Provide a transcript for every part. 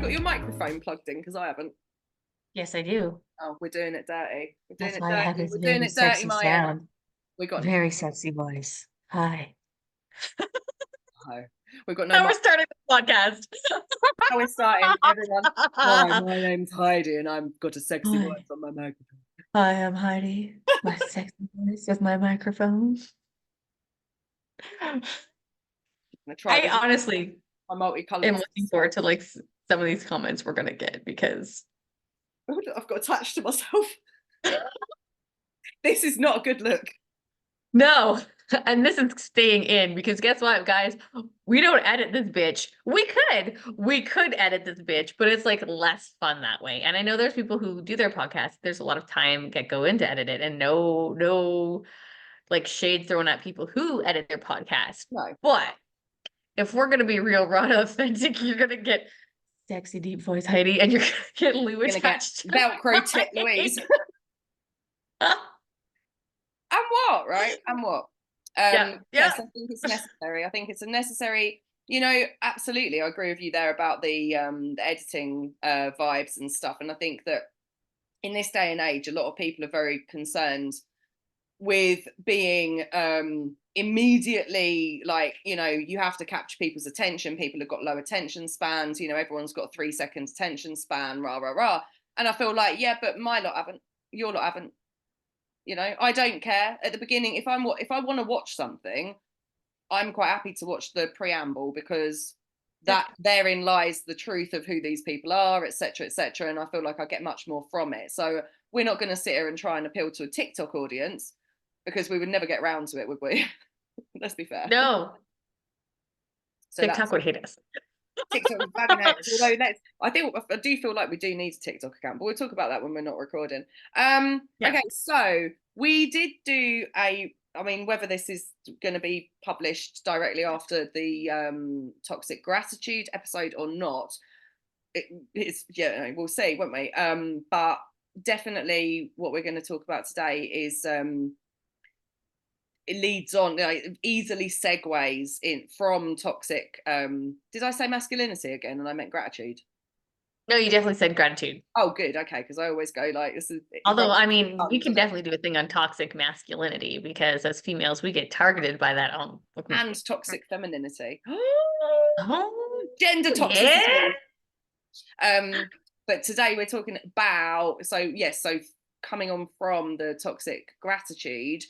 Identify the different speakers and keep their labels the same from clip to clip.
Speaker 1: got your microphone plugged in? Because I haven't.
Speaker 2: Yes, I do.
Speaker 1: Oh, we're doing it dirty. We're doing
Speaker 2: That's
Speaker 1: it
Speaker 2: why I have
Speaker 1: dirty.
Speaker 2: this
Speaker 1: We're doing
Speaker 2: very
Speaker 1: it dirty,
Speaker 2: sexy
Speaker 1: my end.
Speaker 2: sound.
Speaker 1: We got
Speaker 2: Very sexy voice. Hi.
Speaker 1: no. We've got no
Speaker 2: Now we're
Speaker 1: mic.
Speaker 2: starting the podcast.
Speaker 1: Now we're starting, everyone. Hi, my name's Heidi, and I've got a sexy voice
Speaker 2: Hi.
Speaker 1: on my microphone.
Speaker 2: Hi, I'm Heidi. My sexy voice with my microphone.
Speaker 1: I'm gonna try
Speaker 2: I
Speaker 1: this.
Speaker 2: honestly
Speaker 1: My multicolored.
Speaker 2: am looking forward to like some of these comments we're gonna get because
Speaker 1: I've got attached to myself. This is not a good look.
Speaker 2: no, and this is staying in because guess what, guys? We don't edit this bitch. We could edit this bitch, but it's like less fun that way. And I know there's people who do their podcast. There's a lot of time that go into edit it, and no, like shade thrown at people who edit their podcast.
Speaker 1: No.
Speaker 2: But if we're gonna be real, raw, and authentic, you're gonna get sexy deep voice Heidi, and you're gonna get Lou
Speaker 1: Gonna get
Speaker 2: attached.
Speaker 1: Velcro tit Louise. And what, right? And what?
Speaker 2: Yeah.
Speaker 1: Yes, I think it's necessary. I think it's a necessary, absolutely. I agree with you there about the editing vibes and stuff. And I think that in this day and age, a lot of people are very concerned with being immediately like, you have to capture people's attention. People have got low attention spans, everyone's got a 3 seconds attention span, rah, rah, rah. And I feel like, yeah, but my lot haven't, your lot haven't. I don't care at the beginning. If I want to watch something, I'm quite happy to watch the preamble because that therein lies the truth of who these people are, etc., etc. And I feel like I get much more from it. So we're not going to sit here and try and appeal to a TikTok audience because we would never get round to it, would we? Let's be fair.
Speaker 2: No.
Speaker 1: So
Speaker 2: TikTok would hate us.
Speaker 1: TikTok was bagging it. Although I do feel like we do need a TikTok account, but we'll talk about that when we're not recording. Okay, so we did do whether this is going to be published directly after the toxic gratitude episode or not, we'll see, won't we? But definitely what we're going to talk about today is it leads on, easily segues in from toxic. Did I say masculinity again? And I meant gratitude.
Speaker 2: No, you definitely said gratitude.
Speaker 1: Oh, good. Okay, because I always go like this is.
Speaker 2: Although, I mean, we can definitely do a thing on toxic masculinity because as females, we get targeted by that.
Speaker 1: And toxic femininity.
Speaker 2: Oh,
Speaker 1: Gender toxicity.
Speaker 2: Yeah.
Speaker 1: But today we're talking about so coming on from the toxic gratitude,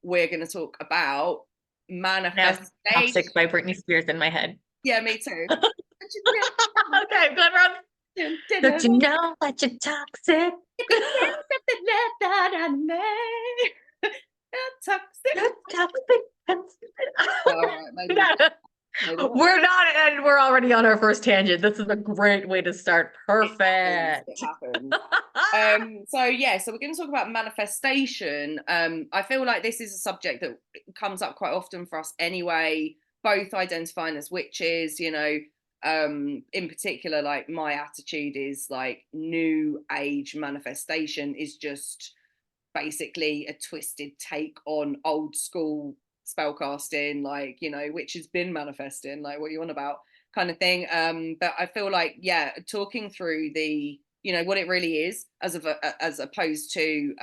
Speaker 1: we're going to talk about manifestation.
Speaker 2: Toxic by Britney Spears in my head.
Speaker 1: Yeah, me too.
Speaker 2: Okay, good run. Don't you know that you're toxic? We're not, and we're already on our first tangent. This is a great way to start. Perfect.
Speaker 1: It happens. So we're going to talk about manifestation. I feel like this is a subject that comes up quite often for us anyway, both identifying as witches, in particular, like my attitude is like new age manifestation is just basically a twisted take on old school spellcasting, like, which has been manifesting, like what you want about kind of thing. But I feel like, talking through the, what it really is as opposed to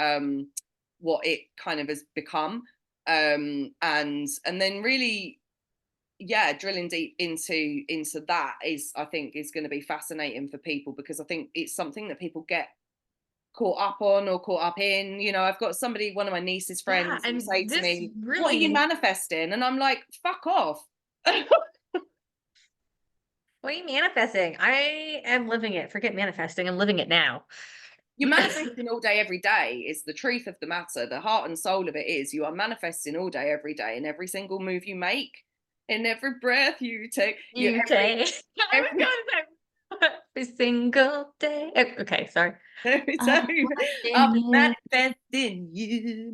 Speaker 1: what it kind of has become. And then really, drilling deep into that is, I think, is going to be fascinating for people because I think it's something that people get caught up on or caught up in. I've got one of my niece's friends, who say to me, really... "What are you manifesting?" And I'm like, "Fuck off."
Speaker 2: What are you manifesting? I am living it. Forget manifesting. I'm living it now.
Speaker 1: You're manifesting all day, every day is the truth of the matter. The heart and soul of it is you are manifesting all day, every day, in every single move you make, in every breath you take.
Speaker 2: Every single day. Okay, sorry.
Speaker 1: I'm manifesting you.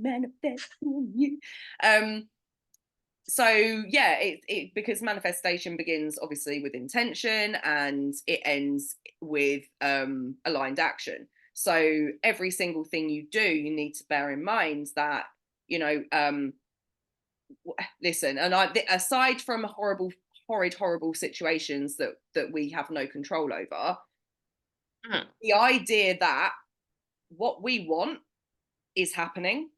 Speaker 1: It because manifestation begins obviously with intention and it ends with aligned action. So every single thing you do, you need to bear in mind that, listen, and aside from horrible situations that we have no control over,
Speaker 2: Mhm.
Speaker 1: The idea that what we want is happening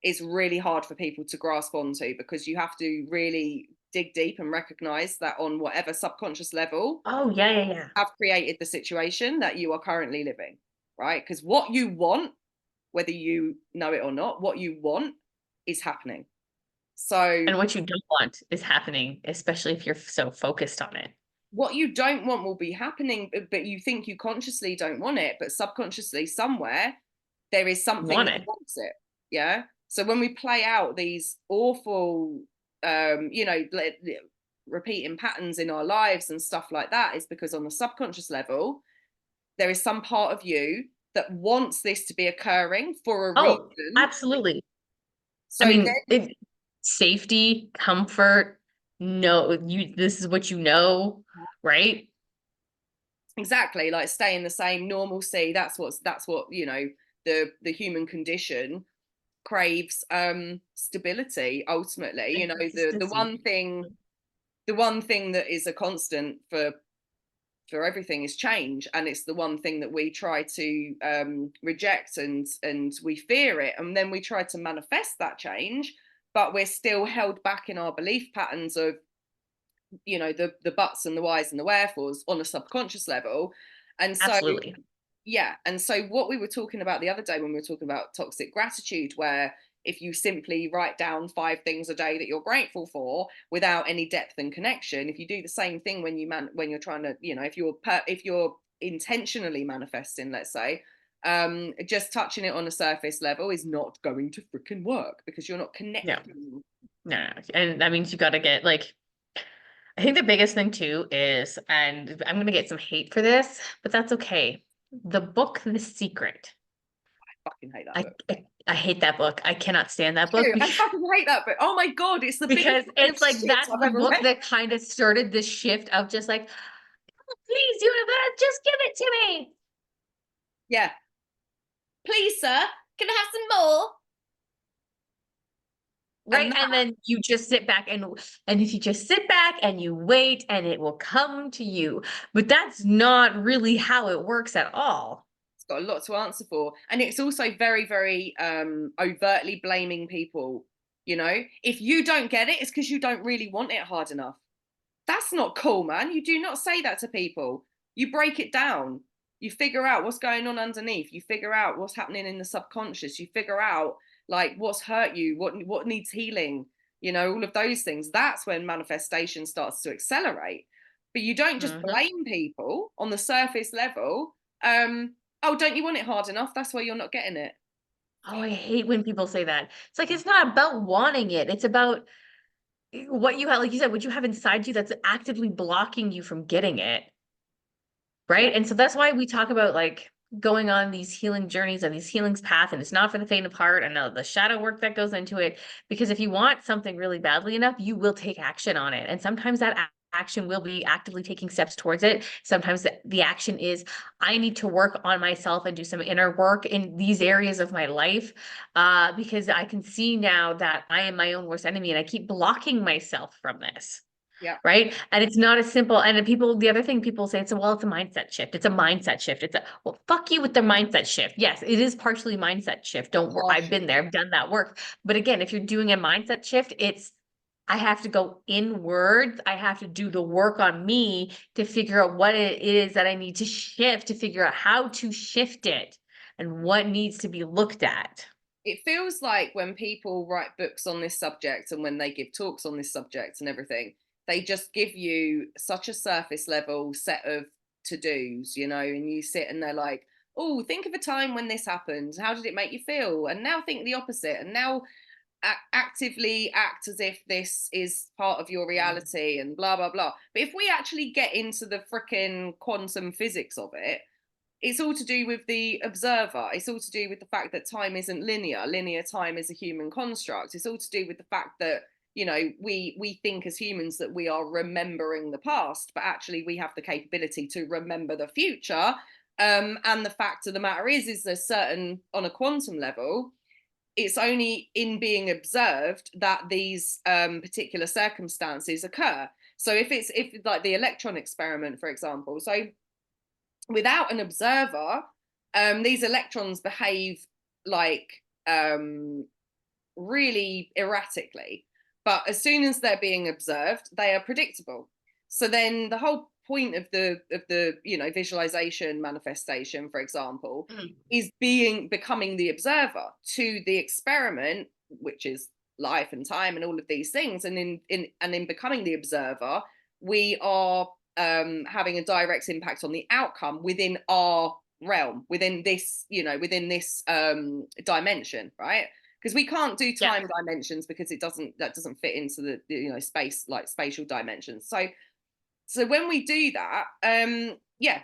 Speaker 1: is really hard for people to grasp onto, because you have to really dig deep and recognize that on whatever subconscious level
Speaker 2: Oh, yeah, yeah, yeah.
Speaker 1: have created the situation that you are currently living, right? Because what you want, whether you know it or not, what you want is happening. So
Speaker 2: And what you don't want is happening, especially if you're so focused on it.
Speaker 1: what you don't want will be happening, but you think you consciously don't want it, but subconsciously somewhere there is
Speaker 2: You
Speaker 1: something
Speaker 2: want
Speaker 1: that
Speaker 2: it.
Speaker 1: wants it. Yeah. So when we play out these awful, you know, repeating patterns in our lives and stuff like that, is because on the subconscious level, there is some part of you that wants this to be occurring for a
Speaker 2: Oh,
Speaker 1: reason.
Speaker 2: absolutely. I
Speaker 1: So
Speaker 2: mean,
Speaker 1: then,
Speaker 2: safety, comfort, no, this is what you know, right?
Speaker 1: exactly, like staying the same, normalcy. That's what you know. The human condition craves stability. Ultimately,
Speaker 2: And
Speaker 1: you know, the
Speaker 2: consistency.
Speaker 1: one thing that is a constant for everything is change, and it's the one thing that we try to reject, and we fear it, and then we try to manifest that change, but we're still held back in our belief patterns of, you know, the buts and the whys and the wherefores on a subconscious level. And so
Speaker 2: Absolutely.
Speaker 1: yeah, and so what we were talking about the other day when we were talking about toxic gratitude, where if you simply write down 5 things a day that you're grateful for without any depth and connection, if you do the same thing when when you're trying to, you know, if you're intentionally manifesting, let's say, just touching it on a surface level is not going to freaking work, because you're not
Speaker 2: Yeah.
Speaker 1: connecting.
Speaker 2: No, no, no. And that means you got to get like, I think the biggest thing too is, and I'm going to get some hate for this, but that's okay. The book, The Secret.
Speaker 1: I fucking hate that
Speaker 2: I,
Speaker 1: book.
Speaker 2: I, I hate that book. I cannot stand that book
Speaker 1: Ew, I fucking hate that book. Oh my god, it's the biggest
Speaker 2: because
Speaker 1: pile of
Speaker 2: it's like
Speaker 1: shit
Speaker 2: that's
Speaker 1: I've
Speaker 2: the
Speaker 1: ever
Speaker 2: book
Speaker 1: read.
Speaker 2: that kind of started this shift of just like, "Oh, please, universe, just give it to me.
Speaker 1: Yeah. Please, sir, can I have some more?
Speaker 2: Right.
Speaker 1: And that,
Speaker 2: And then you just sit back and if you just sit back and you wait and it will come to you. But that's not really how it works at all.
Speaker 1: it's got a lot to answer for. And it's also very, very overtly blaming people. You know, if you don't get it, it's because you don't really want it hard enough. That's not cool, man. You do not say that to people. You break it down. You figure out what's going on underneath. You figure out what's happening in the subconscious. You figure out like what's hurt you, what needs healing, you know, all of those things. That's when manifestation starts to accelerate. But you don't just
Speaker 2: Mhm.
Speaker 1: blame people on the surface level. Oh, don't you want it hard enough? That's why you're not getting it.
Speaker 2: Oh, I hate when people say that. It's like it's not about wanting it. It's about what you have, like you said, what you have inside you that's actively blocking you from getting it.
Speaker 1: Yeah.
Speaker 2: Right. And so that's why we talk about like going on these healing journeys and these healings path. And it's not for the faint of heart. I know the shadow work that goes into it. Because if you want something really badly enough, you will take action on it. And sometimes that action will be actively taking steps towards it. Sometimes the action is, I need to work on myself and do some inner work in these areas of my life. Because I can see now that I am my own worst enemy and I keep blocking myself from this.
Speaker 1: Yeah.
Speaker 2: Right. And it's not as simple. And the other thing people say, it's well, it's a mindset shift. It's a mindset shift. Well, fuck you with the mindset shift. Yes, it is partially mindset shift. Don't worry. I've been there,
Speaker 1: Partially.
Speaker 2: I've done that work. But again, if you're doing a mindset shift, I have to go inwards. I have to do the work on me to figure out what it is that I need to shift, to figure out how to shift it and what needs to be looked at.
Speaker 1: It feels like when people write books on this subject and when they give talks on this subject and everything, they just give you such a surface level set of to dos, you know, and you sit and they're like, oh, think of a time when this happened. How did it make you feel? And now think the opposite. And now actively act as if this is part of your reality and blah, blah, blah. But if we actually get into the freaking quantum physics of it, it's all to do with the observer. It's all to do with the fact that time isn't linear. Linear time is a human construct. It's all to do with the fact that, you know, we think as humans that we are remembering the past, but actually we have the capability to remember the future. And the fact of the matter is there's certain, on a quantum level, it's only in being observed that these particular circumstances occur. So if like the electron experiment, for example, so without an observer, these electrons behave like really erratically. But as soon as they're being observed, they are predictable. So then the whole point of the visualization manifestation, for example, is becoming the observer to the experiment, which is life and time and all of these things. And in becoming the observer, we are having a direct impact on the outcome within our realm, within this dimension, right? Because we can't do
Speaker 2: Yeah.
Speaker 1: time dimensions because that doesn't fit into the space, like spatial dimensions. So when we do that,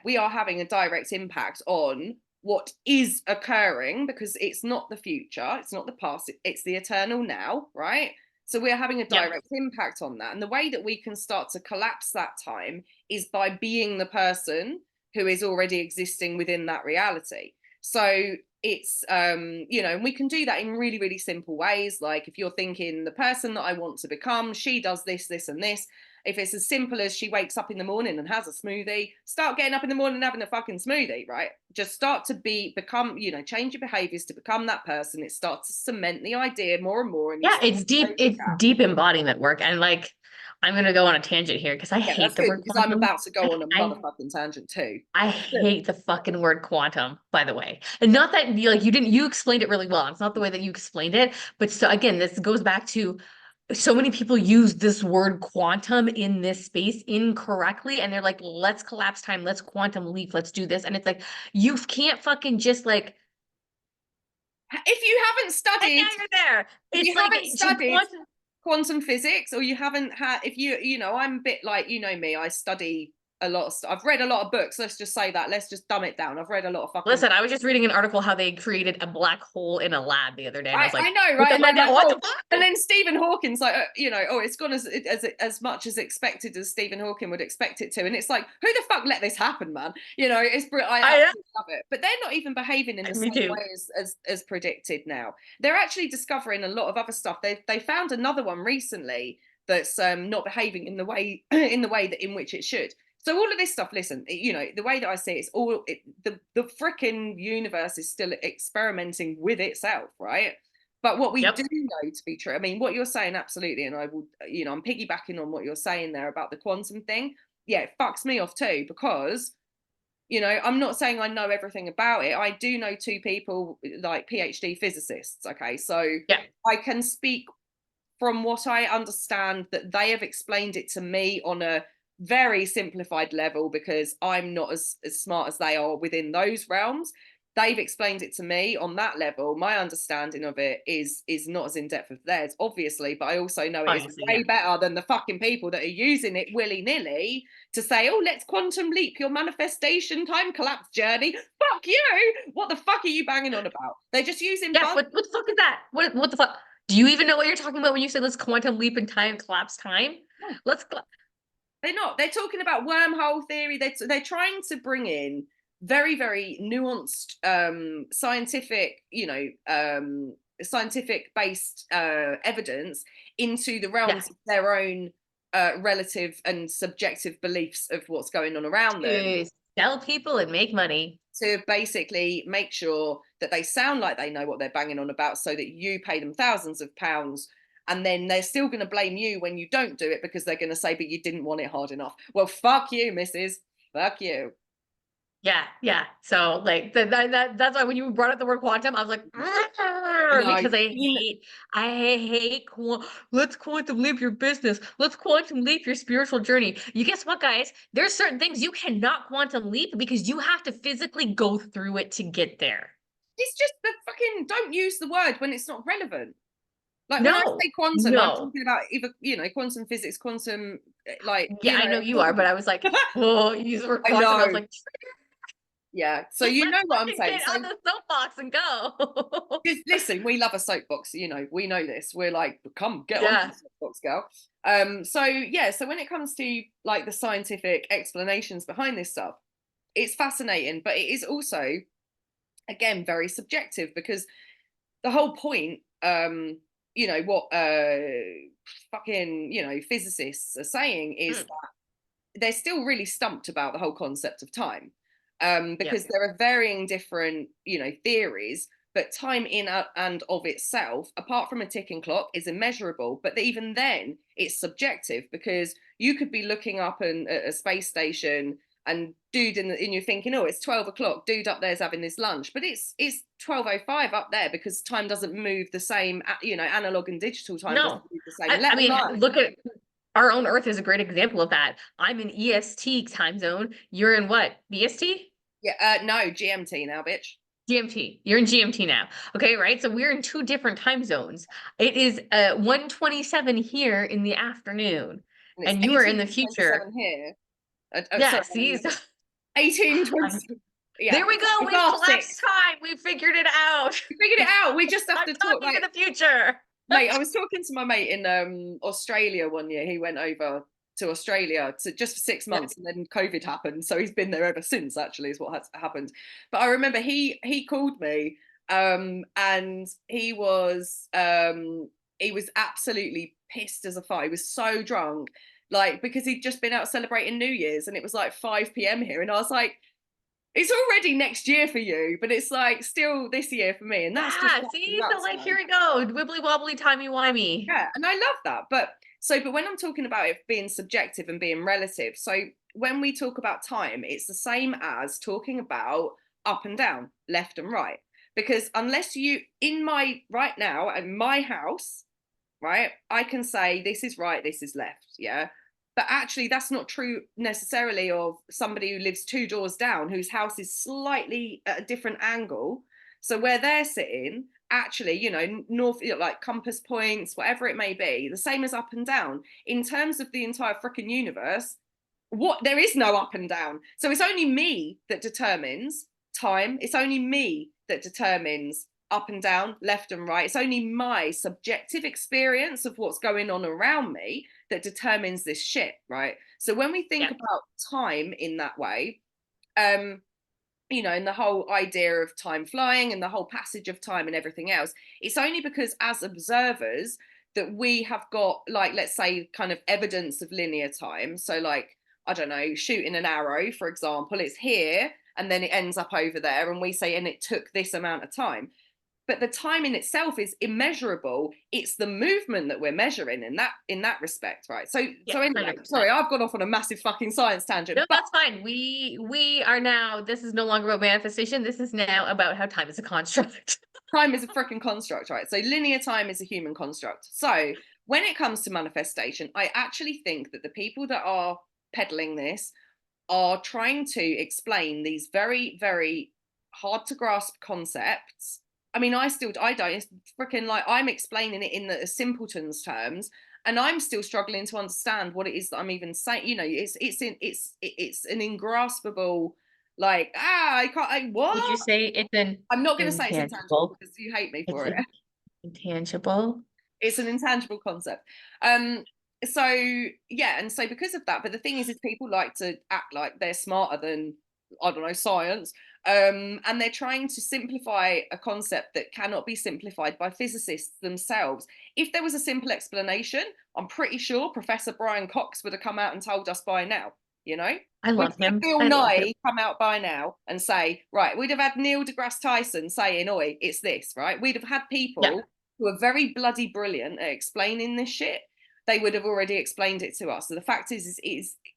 Speaker 1: we are having a direct impact on what is occurring, because it's not the future, it's not the past, it's the eternal now, right? So we're having a
Speaker 2: Yep.
Speaker 1: direct impact on that. And the way that we can start to collapse that time is by being the person who is already existing within that reality. So it's and we can do that in really, really simple ways. Like if you're thinking, the person that I want to become, she does this, this, and this. If it's as simple as she wakes up in the morning and has a smoothie, start getting up in the morning and having a fucking smoothie, right? Just start to become, change your behaviors to become that person. It starts to cement the idea more and more. And
Speaker 2: Yeah, it's deep embodiment work. And like, I'm gonna go on a tangent here because I
Speaker 1: yeah,
Speaker 2: hate
Speaker 1: that's
Speaker 2: the
Speaker 1: good,
Speaker 2: word
Speaker 1: because I'm
Speaker 2: quantum.
Speaker 1: about to go on a
Speaker 2: I
Speaker 1: motherfucking tangent too.
Speaker 2: I
Speaker 1: Good.
Speaker 2: hate the fucking word quantum, by the way. And not that you explained it really well. It's not the way that you explained it, but so again, this goes back to so many people use this word quantum in this space incorrectly, and they're like, let's collapse time, let's quantum leap, let's do this. And it's like, you can't fucking just like,
Speaker 1: If you haven't
Speaker 2: and now
Speaker 1: studied,
Speaker 2: you're there.
Speaker 1: if you
Speaker 2: It's like
Speaker 1: haven't
Speaker 2: to
Speaker 1: studied
Speaker 2: quantum.
Speaker 1: quantum physics, or you haven't had, if I'm a bit like, me, I study a lot of stuff. I've read a lot of books. Let's just say that. Let's just dumb it down. I've read a lot of fucking.
Speaker 2: Listen, I was just reading an article how they created a black hole in a lab the other day, and I was
Speaker 1: I
Speaker 2: like,
Speaker 1: know,
Speaker 2: what
Speaker 1: right?
Speaker 2: the
Speaker 1: And
Speaker 2: fuck?
Speaker 1: then like,
Speaker 2: What
Speaker 1: oh,
Speaker 2: the fuck?
Speaker 1: and then Stephen Hawking's like, it's gone as much as expected as Stephen Hawking would expect it to, and it's like, who the fuck let this happen, man? I
Speaker 2: I
Speaker 1: absolutely love it. But they're not even behaving in the
Speaker 2: Me
Speaker 1: same
Speaker 2: too.
Speaker 1: way as predicted now. They're actually discovering a lot of other stuff. They found another one recently that's not behaving in the way in which it should. So all of this stuff, listen, the way that I see it, the freaking universe is still experimenting with itself, right? But what we do
Speaker 2: Yep.
Speaker 1: know to be true, I mean, what you're saying, absolutely, and I will, I'm piggybacking on what you're saying there about the quantum thing. Yeah, it fucks me off too, because, I'm not saying I know everything about it. I do know two people, like PhD physicists, okay? So
Speaker 2: Yeah.
Speaker 1: I can speak from what I understand, that they have explained it to me on a very simplified level, because I'm not as smart as they are within those realms. They've explained it to me on that level. My understanding of it is not as in depth as theirs, obviously, but I also know it is
Speaker 2: Obviously, yeah.
Speaker 1: way better than the fucking people that are using it willy-nilly to say, oh, let's quantum leap your manifestation time collapse journey. Fuck you. What the fuck are you banging on about? They're just using
Speaker 2: Yeah.
Speaker 1: buzz.
Speaker 2: What the fuck is that? What the fuck? Do you even know what you're talking about when you say let's quantum leap in time, collapse time? Let's
Speaker 1: They're not. They're talking about wormhole theory. They're trying to bring in very, very nuanced, scientific based evidence into the
Speaker 2: yeah.
Speaker 1: realms of their own relative and subjective beliefs of what's going on around them,
Speaker 2: To sell people and make money.
Speaker 1: to basically make sure that they sound like they know what they're banging on about, so that you pay them thousands of pounds, and then they're still going to blame you when you don't do it, because they're going to say, but you didn't want it hard enough. Well, fuck you, missus. Fuck you.
Speaker 2: Yeah, yeah. So like that's why when you brought up the word quantum, I was like,
Speaker 1: I
Speaker 2: because
Speaker 1: know.
Speaker 2: I hate let's quantum leap your business. Let's quantum leap your spiritual journey. You guess what, guys? There's certain things you cannot quantum leap because you have to physically go through it to get there.
Speaker 1: It's just the fucking, don't use the word when it's not relevant. Like when I
Speaker 2: No,
Speaker 1: say quantum, I'm
Speaker 2: no.
Speaker 1: talking about either, quantum physics, quantum, like,
Speaker 2: Yeah, I know you are, but I was like, oh, you use the word
Speaker 1: I
Speaker 2: quantum. I
Speaker 1: know.
Speaker 2: was like,
Speaker 1: Yeah. So you know
Speaker 2: let's
Speaker 1: what I'm
Speaker 2: fucking
Speaker 1: saying.
Speaker 2: get
Speaker 1: So
Speaker 2: on the soapbox and go.
Speaker 1: just listen, we love a soapbox, we know this. We're like, come get on
Speaker 2: Yeah.
Speaker 1: the soapbox, girl. So yeah, so when it comes to like the scientific explanations behind this stuff, it's fascinating, but it is also, again, very subjective, because the whole point, what fucking, physicists are saying is
Speaker 2: Mm.
Speaker 1: that they're still really stumped about the whole concept of time. because
Speaker 2: Yep.
Speaker 1: there are varying different, you know, theories. But time in and of itself, apart from a ticking clock, is immeasurable. But even then, it's subjective, because you could be looking up at a space station, and dude in you're thinking, oh, it's 12 o'clock. Dude up there's having this lunch, but it's 12:05 up there, because time doesn't move the same. You know, analog and digital time doesn't
Speaker 2: No,
Speaker 1: move the same.
Speaker 2: I
Speaker 1: Let
Speaker 2: mean,
Speaker 1: alone,
Speaker 2: look at our own Earth is a great example of that. I'm in EST time zone. You're in what? BST?
Speaker 1: yeah, no, GMT now, bitch.
Speaker 2: GMT. You're in GMT now. Okay, right? So we're in two different time zones. It is 1:27 here in the afternoon,
Speaker 1: And it's
Speaker 2: and you are in the future.
Speaker 1: 18:27 here. Sorry,
Speaker 2: Yeah, see?
Speaker 1: 18:20. Yeah,
Speaker 2: There we go.
Speaker 1: it's
Speaker 2: We've
Speaker 1: half
Speaker 2: collapsed
Speaker 1: six.
Speaker 2: time. We figured it out.
Speaker 1: We figured it out. We just have
Speaker 2: I'm
Speaker 1: to talk,
Speaker 2: talking to
Speaker 1: like,
Speaker 2: the future.
Speaker 1: mate. I was talking to my mate in Australia one year. He went over to Australia to just for six
Speaker 2: Yeah.
Speaker 1: months, and then COVID happened. So he's been there ever since. Actually, is what has happened. But I remember he called me, and he was absolutely pissed as a fire. He was so drunk, like, because he'd just been out celebrating New Year's, and it was like 5 p.m. here, and I was like, it's already next year for you, but it's like still this year for me, and that's just
Speaker 2: Yeah,
Speaker 1: fucking
Speaker 2: see? So
Speaker 1: nuts,
Speaker 2: like here
Speaker 1: man.
Speaker 2: we go. Wibbly wobbly, timey wimey.
Speaker 1: Yeah, and I love that. But when I'm talking about it being subjective and being relative, so when we talk about time, it's the same as talking about up and down, left and right. Because unless you, in my right now, in my house, right, I can say this is right, this is left, yeah. But actually, that's not true necessarily of somebody who lives two doors down, whose house is slightly at a different angle. So where they're sitting, actually, you know, north, you know, like compass points, whatever it may be, the same as up and down. In terms of the entire freaking universe, what, there is no up and down. So it's only me that determines time. It's only me that determines up and down, left and right. It's only my subjective experience of what's going on around me that determines this shit, right? So when we think
Speaker 2: Yeah.
Speaker 1: about time in that way, um, you know, and the whole idea of time flying and the whole passage of time and everything else, it's only because as observers that we have got, like, let's say, kind of evidence of linear time. So like, I don't know, shooting an arrow, for example, it's here and then it ends up over there, and we say, and it took this amount of time. But the time in itself is immeasurable. It's the movement that we're measuring in that respect, right? So
Speaker 2: Yeah,
Speaker 1: so anyway,
Speaker 2: 100%.
Speaker 1: sorry, I've gone off on a massive fucking science tangent,
Speaker 2: No,
Speaker 1: but
Speaker 2: that's fine. We are now, this is no longer about manifestation. This is now about how time is a construct.
Speaker 1: time is a freaking construct, right? So linear time is a human construct. So when it comes to manifestation, I actually think that the people that are peddling this are trying to explain these very, very hard to grasp concepts. I mean, I don't. It's freaking like I'm explaining it in the simpletons terms, and I'm still struggling to understand what it is that I'm even saying. You know, it's an ingraspable, like, I can't.
Speaker 2: Would you
Speaker 1: What?
Speaker 2: say it's an
Speaker 1: I'm not going to say it's intangible
Speaker 2: intangible?
Speaker 1: because you hate me
Speaker 2: It's
Speaker 1: for it.
Speaker 2: intangible.
Speaker 1: It's an intangible concept. So yeah, and so because of that, but the thing is people like to act like they're smarter than, I don't know, science. And they're trying to simplify a concept that cannot be simplified by physicists themselves. If there was a simple explanation, I'm pretty sure Professor Brian Cox would have come out and told us by now, you know?
Speaker 2: I
Speaker 1: We'd
Speaker 2: love
Speaker 1: have
Speaker 2: him.
Speaker 1: Bill
Speaker 2: I love him.
Speaker 1: Nye come out by now and say, right, we'd have had Neil deGrasse Tyson saying, oi, it's this, right? We'd have had
Speaker 2: Yeah.
Speaker 1: people who are very bloody brilliant at explaining this shit. They would have already explained it to us. So the fact is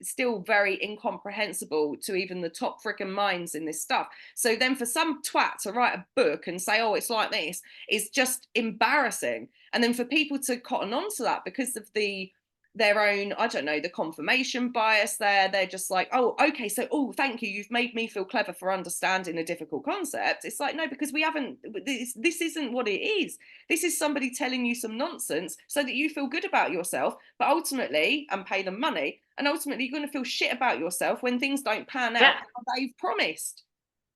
Speaker 1: still very incomprehensible to even the top freaking minds in this stuff. So then for some twat to write a book and say, oh, it's like this, is just embarrassing. And then for people to cotton on to that because of their own, I don't know, the confirmation bias there. They're just like, oh, okay, so, oh, thank you. You've made me feel clever for understanding a difficult concept. It's like, no, because we haven't, this isn't what it is. This is somebody telling you some nonsense so that you feel good about yourself, but ultimately, and pay them money, and ultimately you're going to feel shit about yourself when things don't pan out
Speaker 2: Yeah.
Speaker 1: how they've promised.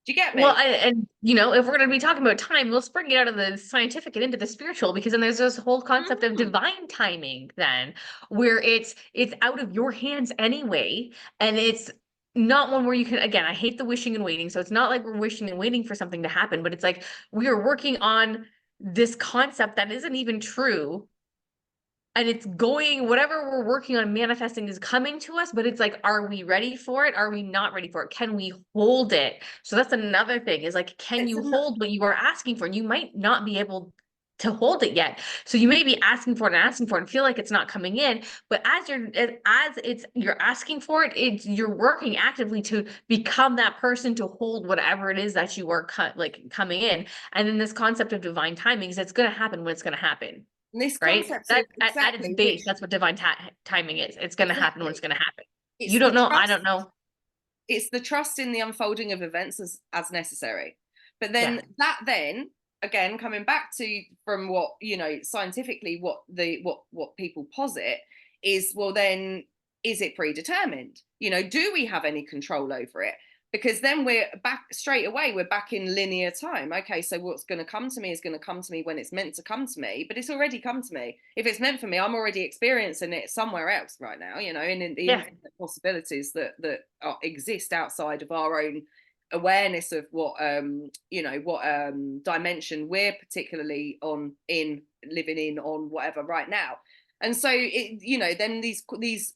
Speaker 1: Do you get
Speaker 2: Well,
Speaker 1: me?
Speaker 2: and you know, if we're going to be talking about time, let's bring it out of the scientific and into the spiritual, because then there's this whole concept of
Speaker 1: Mm.
Speaker 2: divine timing, then, where it's out of your hands anyway, and it's not one where you can, again, I hate the wishing and waiting. So it's not like we're wishing and waiting for something to happen, but it's like we are working on this concept that isn't even true and it's going, whatever we're working on manifesting is coming to us, but it's like, are we ready for it? Are we not ready for it? Can we hold it? So that's another thing, is like, can
Speaker 1: It's
Speaker 2: you
Speaker 1: an,
Speaker 2: hold what you are asking for? And you might not be able to hold it yet. So you may be asking for it and feel like it's not coming in, but you're asking for it, you're working actively to become that person to hold whatever it is that you are coming in. And then this concept of divine timing is, it's going to happen when it's going to happen.
Speaker 1: this
Speaker 2: Right?
Speaker 1: concept
Speaker 2: That
Speaker 1: of
Speaker 2: at its
Speaker 1: exactly which
Speaker 2: base, that's what divine timing is. It's going to happen when it's
Speaker 1: exactly
Speaker 2: going to happen.
Speaker 1: it's
Speaker 2: You
Speaker 1: the
Speaker 2: don't know. I
Speaker 1: trust
Speaker 2: don't know.
Speaker 1: it's the trust in the unfolding of events as necessary. But
Speaker 2: Yeah.
Speaker 1: then again, coming back to from what, scientifically, what people posit is, well, then, is it predetermined? Do we have any control over it? Because then we're back straight away, we're back in linear time. Okay, so what's going to come to me is going to come to me when it's meant to come to me, but it's already come to me. If it's meant for me, I'm already experiencing it somewhere else right now, in the
Speaker 2: Yeah.
Speaker 1: infinite possibilities exist outside of our own awareness of what dimension we're particularly living in on whatever right now. And so then these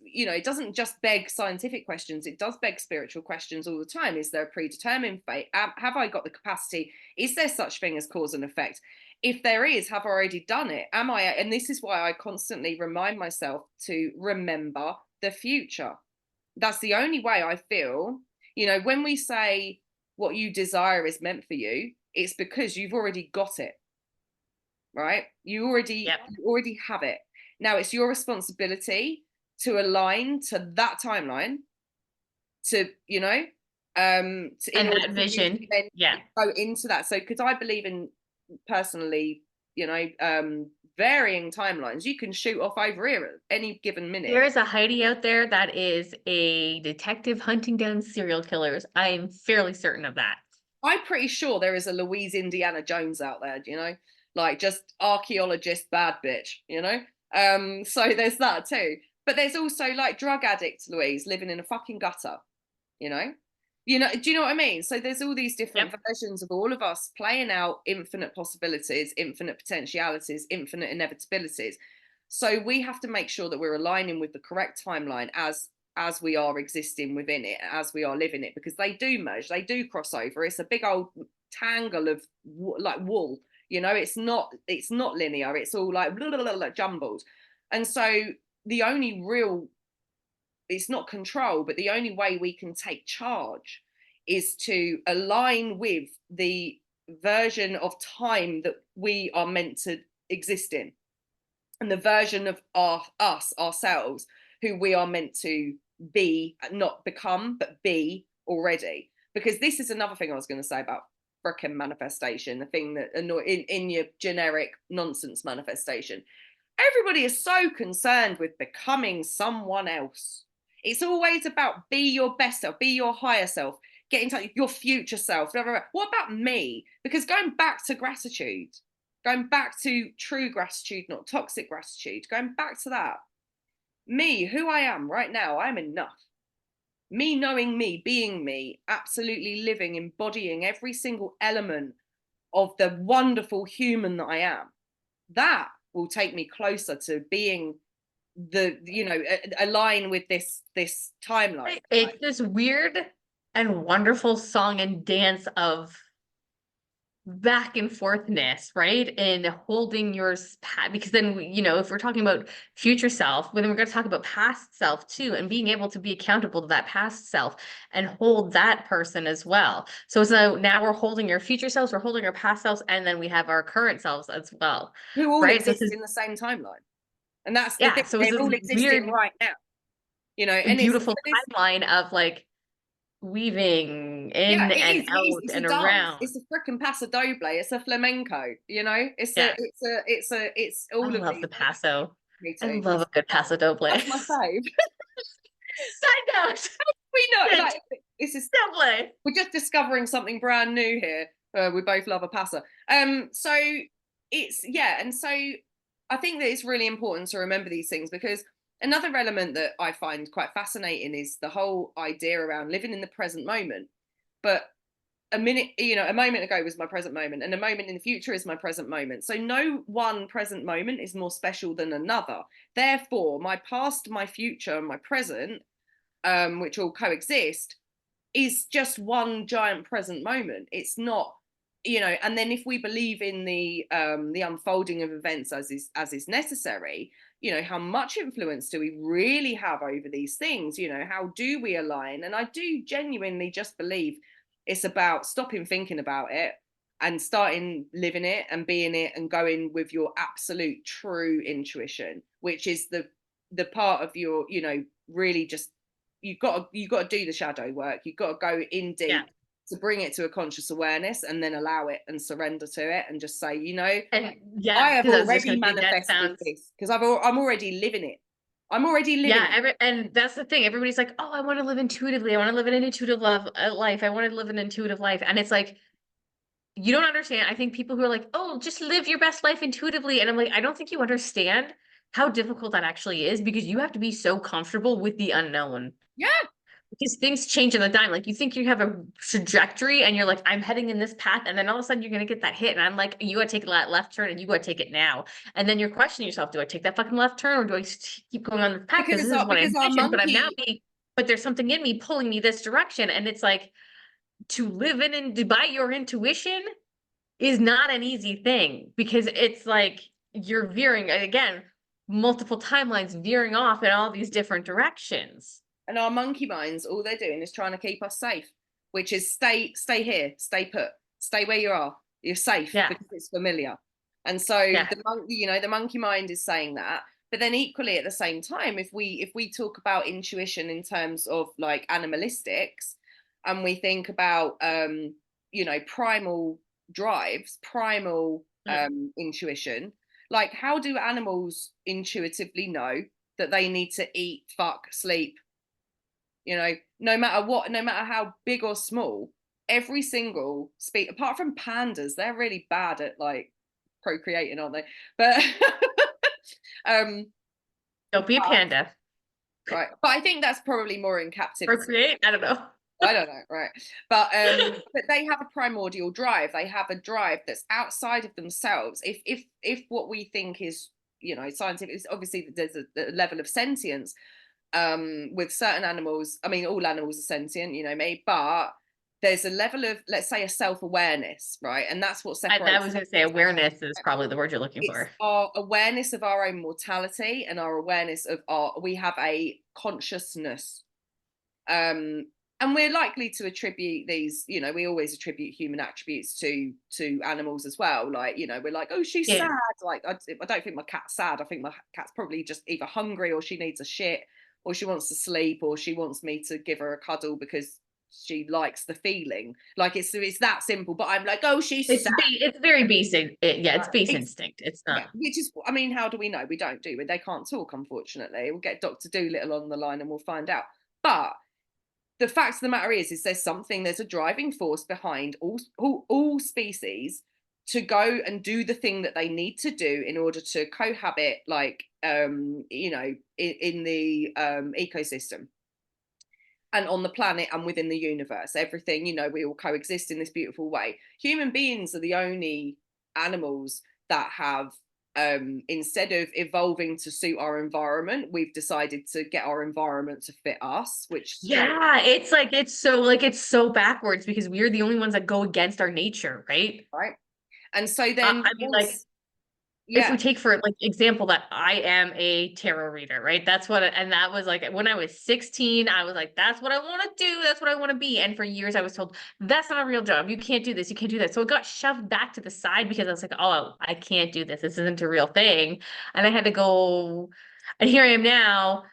Speaker 1: it doesn't just beg scientific questions, it does beg spiritual questions all the time. Is there a predetermined fate? Have I got the capacity? Is there such thing as cause and effect? If there is, have I already done it? Am I? And this is why I constantly remind myself to remember the future. That's the only way I feel, when we say what you desire is meant for you, it's because you've already got it, right?
Speaker 2: Yep.
Speaker 1: You already have it. Now it's your responsibility to align to that timeline, to, in
Speaker 2: And
Speaker 1: order
Speaker 2: that
Speaker 1: for you to
Speaker 2: vision.
Speaker 1: then
Speaker 2: Yeah.
Speaker 1: go into that. So, because I believe in, personally, varying timelines. You can shoot off over here at any given minute.
Speaker 2: There is a Heidi out there that is a detective hunting down serial killers. I am fairly certain of that.
Speaker 1: I'm pretty sure there is a Louise Indiana Jones out there, like just archaeologist bad bitch. So there's that too. But there's also like drug addict Louise living in a fucking gutter, you know? Do you know what I mean? So there's all these different
Speaker 2: Yep.
Speaker 1: versions of all of us playing out infinite possibilities, infinite potentialities, infinite inevitabilities. So we have to make sure that we're aligning with the correct timeline as we are existing within it, as we are living it, because they do merge, they do cross over. It's a big old tangle of like wool. It's not linear. It's all like blah, blah, blah, blah, jumbled. And so the only real, it's not control, but the only way we can take charge is to align with the version of time that we are meant to exist in, and the version of ourselves, who we are meant to be, not become, but be already. Because this is another thing I was going to say about frickin' manifestation, the thing that in your generic nonsense manifestation. Everybody is so concerned with becoming someone else. It's always about be your best self, be your higher self, get in touch with your future self. Blah, blah, blah. What about me? Because going back to gratitude, going back to true gratitude, not toxic gratitude, going back to that, me, who I am right now, I'm enough. Me knowing me, being me, absolutely living, embodying every single element of the wonderful human that I am. That will take me closer to being align with this timeline.
Speaker 2: It's this weird and wonderful song and dance of back and forthness, right? And holding because then, if we're talking about future self, then we're going to talk about past self too, and being able to be accountable to that past self and hold that person as well. So now we're holding our future selves, we're holding our past selves, and then we have our current selves as well,
Speaker 1: Who all
Speaker 2: right? So
Speaker 1: exist in the same timeline. And that's the
Speaker 2: yeah,
Speaker 1: thing.
Speaker 2: so it's
Speaker 1: They're
Speaker 2: this
Speaker 1: all existing
Speaker 2: weird,
Speaker 1: right now. And it's
Speaker 2: beautiful
Speaker 1: this,
Speaker 2: timeline of like weaving
Speaker 1: yeah,
Speaker 2: in
Speaker 1: it
Speaker 2: and
Speaker 1: is. It is.
Speaker 2: out
Speaker 1: It's a
Speaker 2: and
Speaker 1: dance.
Speaker 2: around.
Speaker 1: It's a freaking paso doble. It's a flamenco.
Speaker 2: Yeah,
Speaker 1: It's
Speaker 2: I
Speaker 1: all of
Speaker 2: love
Speaker 1: these.
Speaker 2: the paso.
Speaker 1: Me
Speaker 2: I
Speaker 1: too.
Speaker 2: love a good paso doble.
Speaker 1: That's my fave.
Speaker 2: Side note,
Speaker 1: We know,
Speaker 2: good
Speaker 1: like, this is,
Speaker 2: doble.
Speaker 1: we're just discovering something brand new here. We both love a passer. So it's, yeah, and so I think that it's really important to remember these things, because another element that I find quite fascinating is the whole idea around living in the present moment. But a minute, a moment ago was my present moment, and a moment in the future is my present moment. So no one present moment is more special than another. Therefore, my past, my future, and my present, which all coexist, is just one giant present moment. It's not, and then if we believe in the unfolding of events as is necessary, how much influence do we really have over these things? How do we align? And I do genuinely just believe it's about stopping thinking about it and starting living it and being it and going with your absolute true intuition, which is the part of your, really just, you've got to do the shadow work. You've got to go in
Speaker 2: Yeah.
Speaker 1: deep to bring it to a conscious awareness, and then allow it and surrender to it and just say,
Speaker 2: And
Speaker 1: I
Speaker 2: yeah,
Speaker 1: have
Speaker 2: because I was just
Speaker 1: already
Speaker 2: gonna say that
Speaker 1: manifested
Speaker 2: sounds
Speaker 1: this because I'm already living it. I'm already living
Speaker 2: yeah,
Speaker 1: it.
Speaker 2: and that's the thing. Everybody's like, "Oh, I want to live intuitively. I want to live an intuitive life. I want to live an intuitive life." And it's like, you don't understand. I think people who are like, "Oh, just live your best life intuitively." And I'm like, I don't think you understand how difficult that actually is, because you have to be so comfortable with the unknown.
Speaker 1: Yeah,
Speaker 2: Because things change in the dime. Like, you think you have a trajectory and you're like, I'm heading in this path, and then all of a sudden you're gonna get that hit. And I'm like, you gotta take that left turn and you gotta take it now. And then you're questioning yourself, do I take that fucking left turn, or do I keep going on this path? Because
Speaker 1: because
Speaker 2: this is what I
Speaker 1: because our
Speaker 2: envisioned, but I'm now
Speaker 1: monkey
Speaker 2: being, but there's something in me pulling me this direction. And it's like, to live in and by your intuition is not an easy thing, because it's like you're veering again, multiple timelines veering off in all these different directions.
Speaker 1: and our monkey minds, all they're doing is trying to keep us safe, which is stay here, stay put, stay where you are. You're safe
Speaker 2: Yeah.
Speaker 1: because it's familiar. And so
Speaker 2: Yeah.
Speaker 1: the monkey mind is saying that. But then equally at the same time, if we talk about intuition in terms of like animalistics, and we think about primal drives, primal
Speaker 2: Mm.
Speaker 1: intuition, like how do animals intuitively know that they need to eat, fuck, sleep, no matter what, no matter how big or small, every single species, apart from pandas, they're really bad at like procreating, aren't they? But um,
Speaker 2: Don't be a panda.
Speaker 1: right. But I think that's probably more in captivity.
Speaker 2: Procreate? I don't know.
Speaker 1: I don't know, right? But they have a primordial drive. They have a drive that's outside of themselves. If what we think is, scientific, is obviously there's a level of sentience with certain animals. I mean, all animals are sentient, me, but there's a level of, let's say, a self-awareness, right? And that's what
Speaker 2: I
Speaker 1: separates
Speaker 2: was
Speaker 1: us.
Speaker 2: gonna say awareness is probably the word you're looking
Speaker 1: It's
Speaker 2: for.
Speaker 1: our awareness of our own mortality and our awareness of we have a consciousness. um and we're likely to attribute these, we always attribute human attributes to animals as well, like, we're like, oh, she's
Speaker 2: Yeah.
Speaker 1: sad, like I don't think my cat's sad. I think my cat's probably just either hungry, or she needs a shit, or she wants to sleep, or she wants me to give her a cuddle because she likes the feeling. Like it's that simple. But I'm like, oh, she's sad.
Speaker 2: It's very basic. Yeah, it's
Speaker 1: Right.
Speaker 2: base instinct. It's
Speaker 1: Yeah,
Speaker 2: not.
Speaker 1: which is, I mean, how do we know? We don't, do we? They can't talk, unfortunately. We'll get Dr. Doolittle on the line and we'll find out. But the fact of the matter is there's a driving force behind all species to go and do the thing that they need to do in order to cohabit, like, in the ecosystem and on the planet and within the universe. Everything, we all coexist in this beautiful way. Human beings are the only animals that have, instead of evolving to suit our environment, we've decided to get our environment to fit us, which shows.
Speaker 2: Yeah, it's so backwards, because we're the only ones that go against our nature, right?
Speaker 1: Right. And so then
Speaker 2: I mean, like,
Speaker 1: once,
Speaker 2: if we
Speaker 1: yeah,
Speaker 2: take for like example that I am a tarot reader, right? That's what, and that was like when I was 16, I was like, that's what I want to do. That's what I want to be. And for years I was told, that's not a real job. You can't do this. You can't do that. So it got shoved back to the side, because I was like, oh, I can't do this. This isn't a real thing. And I had to go, and here I am now,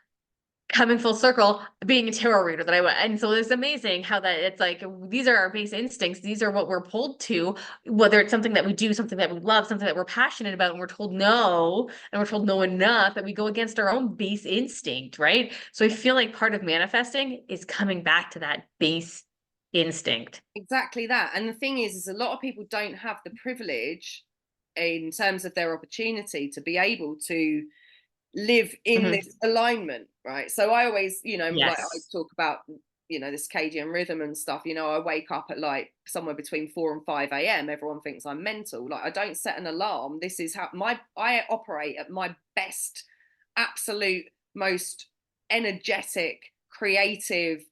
Speaker 2: coming full circle, being a tarot reader that I went. And so it's amazing how that it's like, these are our base instincts. These are what we're pulled to, whether it's something that we do, something that we love, something that we're passionate about, and we're told no, and we're told no enough, that we go against our own base instinct, right? So I feel like part of manifesting is coming back to that base instinct.
Speaker 1: exactly that. And the thing is a lot of people don't have the privilege in terms of their opportunity to be able to live in
Speaker 2: Mhm.
Speaker 1: this alignment, right? So I always, like I
Speaker 2: Yes.
Speaker 1: talk about you know, the circadian rhythm and stuff, you know, I wake up at like somewhere between 4 and 5 a.m. Everyone thinks I'm mental. Like, I don't set an alarm. This is how I operate at my best, absolute most energetic, creative,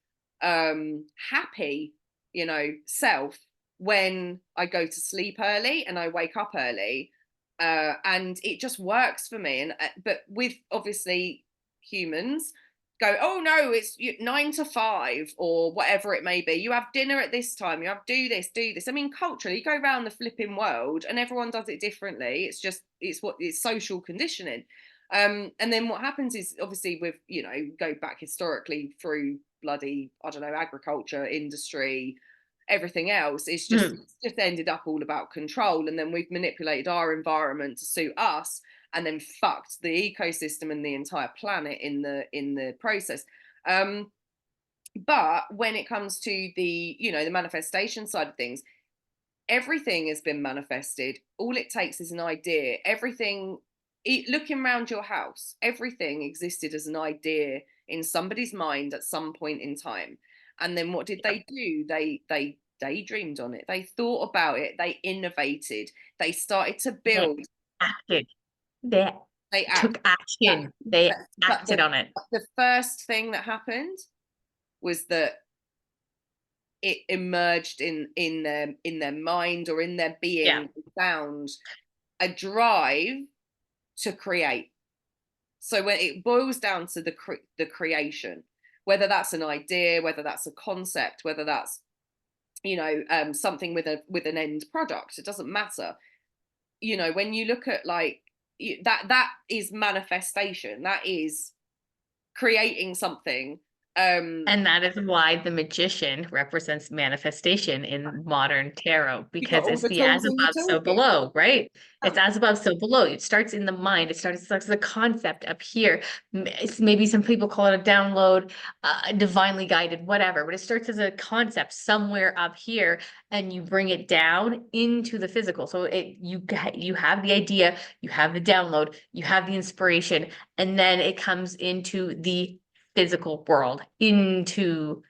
Speaker 1: happy, you know, self when I go to sleep early and I wake up early. And it just works for me. And but with obviously humans go, oh no, it's 9 to 5 or whatever it may be. You have dinner at this time. You have do this, do this. I mean, culturally, you go around the flipping world and everyone does it differently. It's just it's social conditioning. And then what happens is obviously with, you know, go back historically through bloody, I don't know, agriculture, industry, everything else. It's just ended up all about control. And then we've manipulated our environment to suit us and then fucked the ecosystem and the entire planet in the process. But when it comes to the, you know, the manifestation side of things, everything has been manifested. All it takes is an idea. Everything, looking around your house, everything existed as an idea in somebody's mind at some point in time. And then what did they do? They daydreamed on it. They thought about it. They innovated. They started to
Speaker 2: They
Speaker 1: build.
Speaker 2: acted. They
Speaker 1: They
Speaker 2: took
Speaker 1: act. That,
Speaker 2: action. They
Speaker 1: but
Speaker 2: acted on it.
Speaker 1: the first thing that happened was that it emerged in their mind or in their
Speaker 2: Yeah.
Speaker 1: being. Found a drive to create. So when it boils down to the creation, whether that's an idea, whether that's a concept, whether that's, you know, something with an end product, it doesn't matter. You know, when you look at like that is manifestation. That is creating something.
Speaker 2: And that is why the magician represents manifestation in modern tarot,
Speaker 1: You got
Speaker 2: because
Speaker 1: all
Speaker 2: it's
Speaker 1: the
Speaker 2: the as
Speaker 1: tools in your
Speaker 2: above, so
Speaker 1: toolkit.
Speaker 2: below, right? It's
Speaker 1: Um,
Speaker 2: as above, so below. It starts in the mind. It starts as a concept up here. Maybe some people call it a download, divinely guided, whatever, but it starts as a concept somewhere up here, and you bring it down into the physical. So you have the idea, you have the download, you have the inspiration, and then it comes into the physical world, into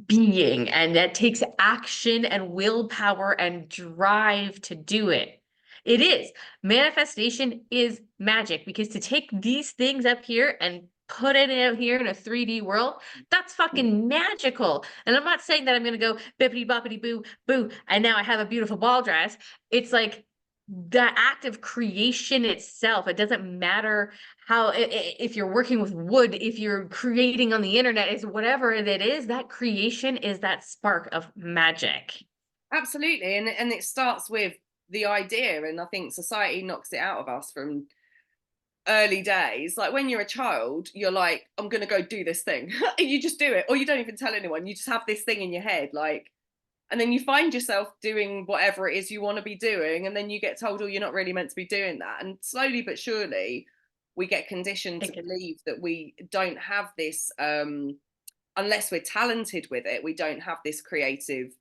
Speaker 2: being, and that takes action and willpower and drive to do it. It is manifestation is magic, because to take these things up here and put it out here in a 3D world, that's fucking magical. And I'm not saying that I'm gonna go bippity boppity boo boo and now I have a beautiful ball dress. It's like the act of creation itself. It doesn't matter how, if you're working with wood, if you're creating on the internet, is whatever it is, that creation is that spark of magic.
Speaker 1: Absolutely, and it starts with the idea, and I think society knocks it out of us from early days. Like when you're a child, you're like, I'm gonna go do this thing. And you just do it, or you don't even tell anyone. You just have this thing in your head, like, and then you find yourself doing whatever it is you want to be doing, and then you get told, oh, you're not really meant to be doing that. And slowly but surely, we get conditioned to
Speaker 2: It can-
Speaker 1: believe that we don't have this, unless we're talented with it, we don't have this creative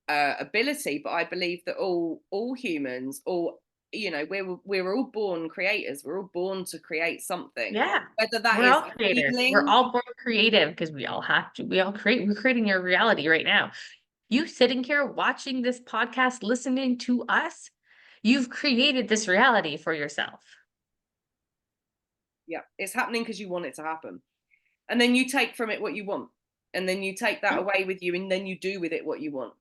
Speaker 1: ability. But I believe that all humans, all, you know, we're all born creators. We're all born to create something,
Speaker 2: Yeah,
Speaker 1: whether that
Speaker 2: we're
Speaker 1: is
Speaker 2: all creators. We're
Speaker 1: healing.
Speaker 2: all born creative because we all have to. We all create. We're creating your reality right now. You sitting here watching this podcast, listening to us, you've created this reality for yourself.
Speaker 1: Yeah, it's happening because you want it to happen, and then you take from it what you want, and then you take that
Speaker 2: Mm.
Speaker 1: away with you, and then you do with it what you want.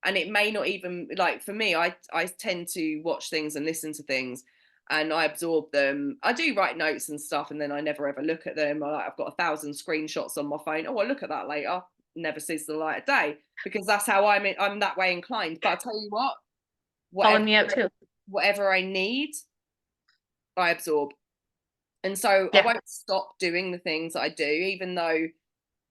Speaker 1: And it may not even, like, for me, I tend to watch things and listen to things, and I absorb them. I do write notes and stuff, and then I never ever look at them. I've got 1,000 screenshots on my phone. Oh, I'll look at that later. Never sees the light of day, because that's how I'm that way inclined. But I tell you what,
Speaker 2: Calling
Speaker 1: whatever
Speaker 2: me out too.
Speaker 1: whatever I need, I absorb. And so I
Speaker 2: Yeah.
Speaker 1: won't stop doing the things that I do, even though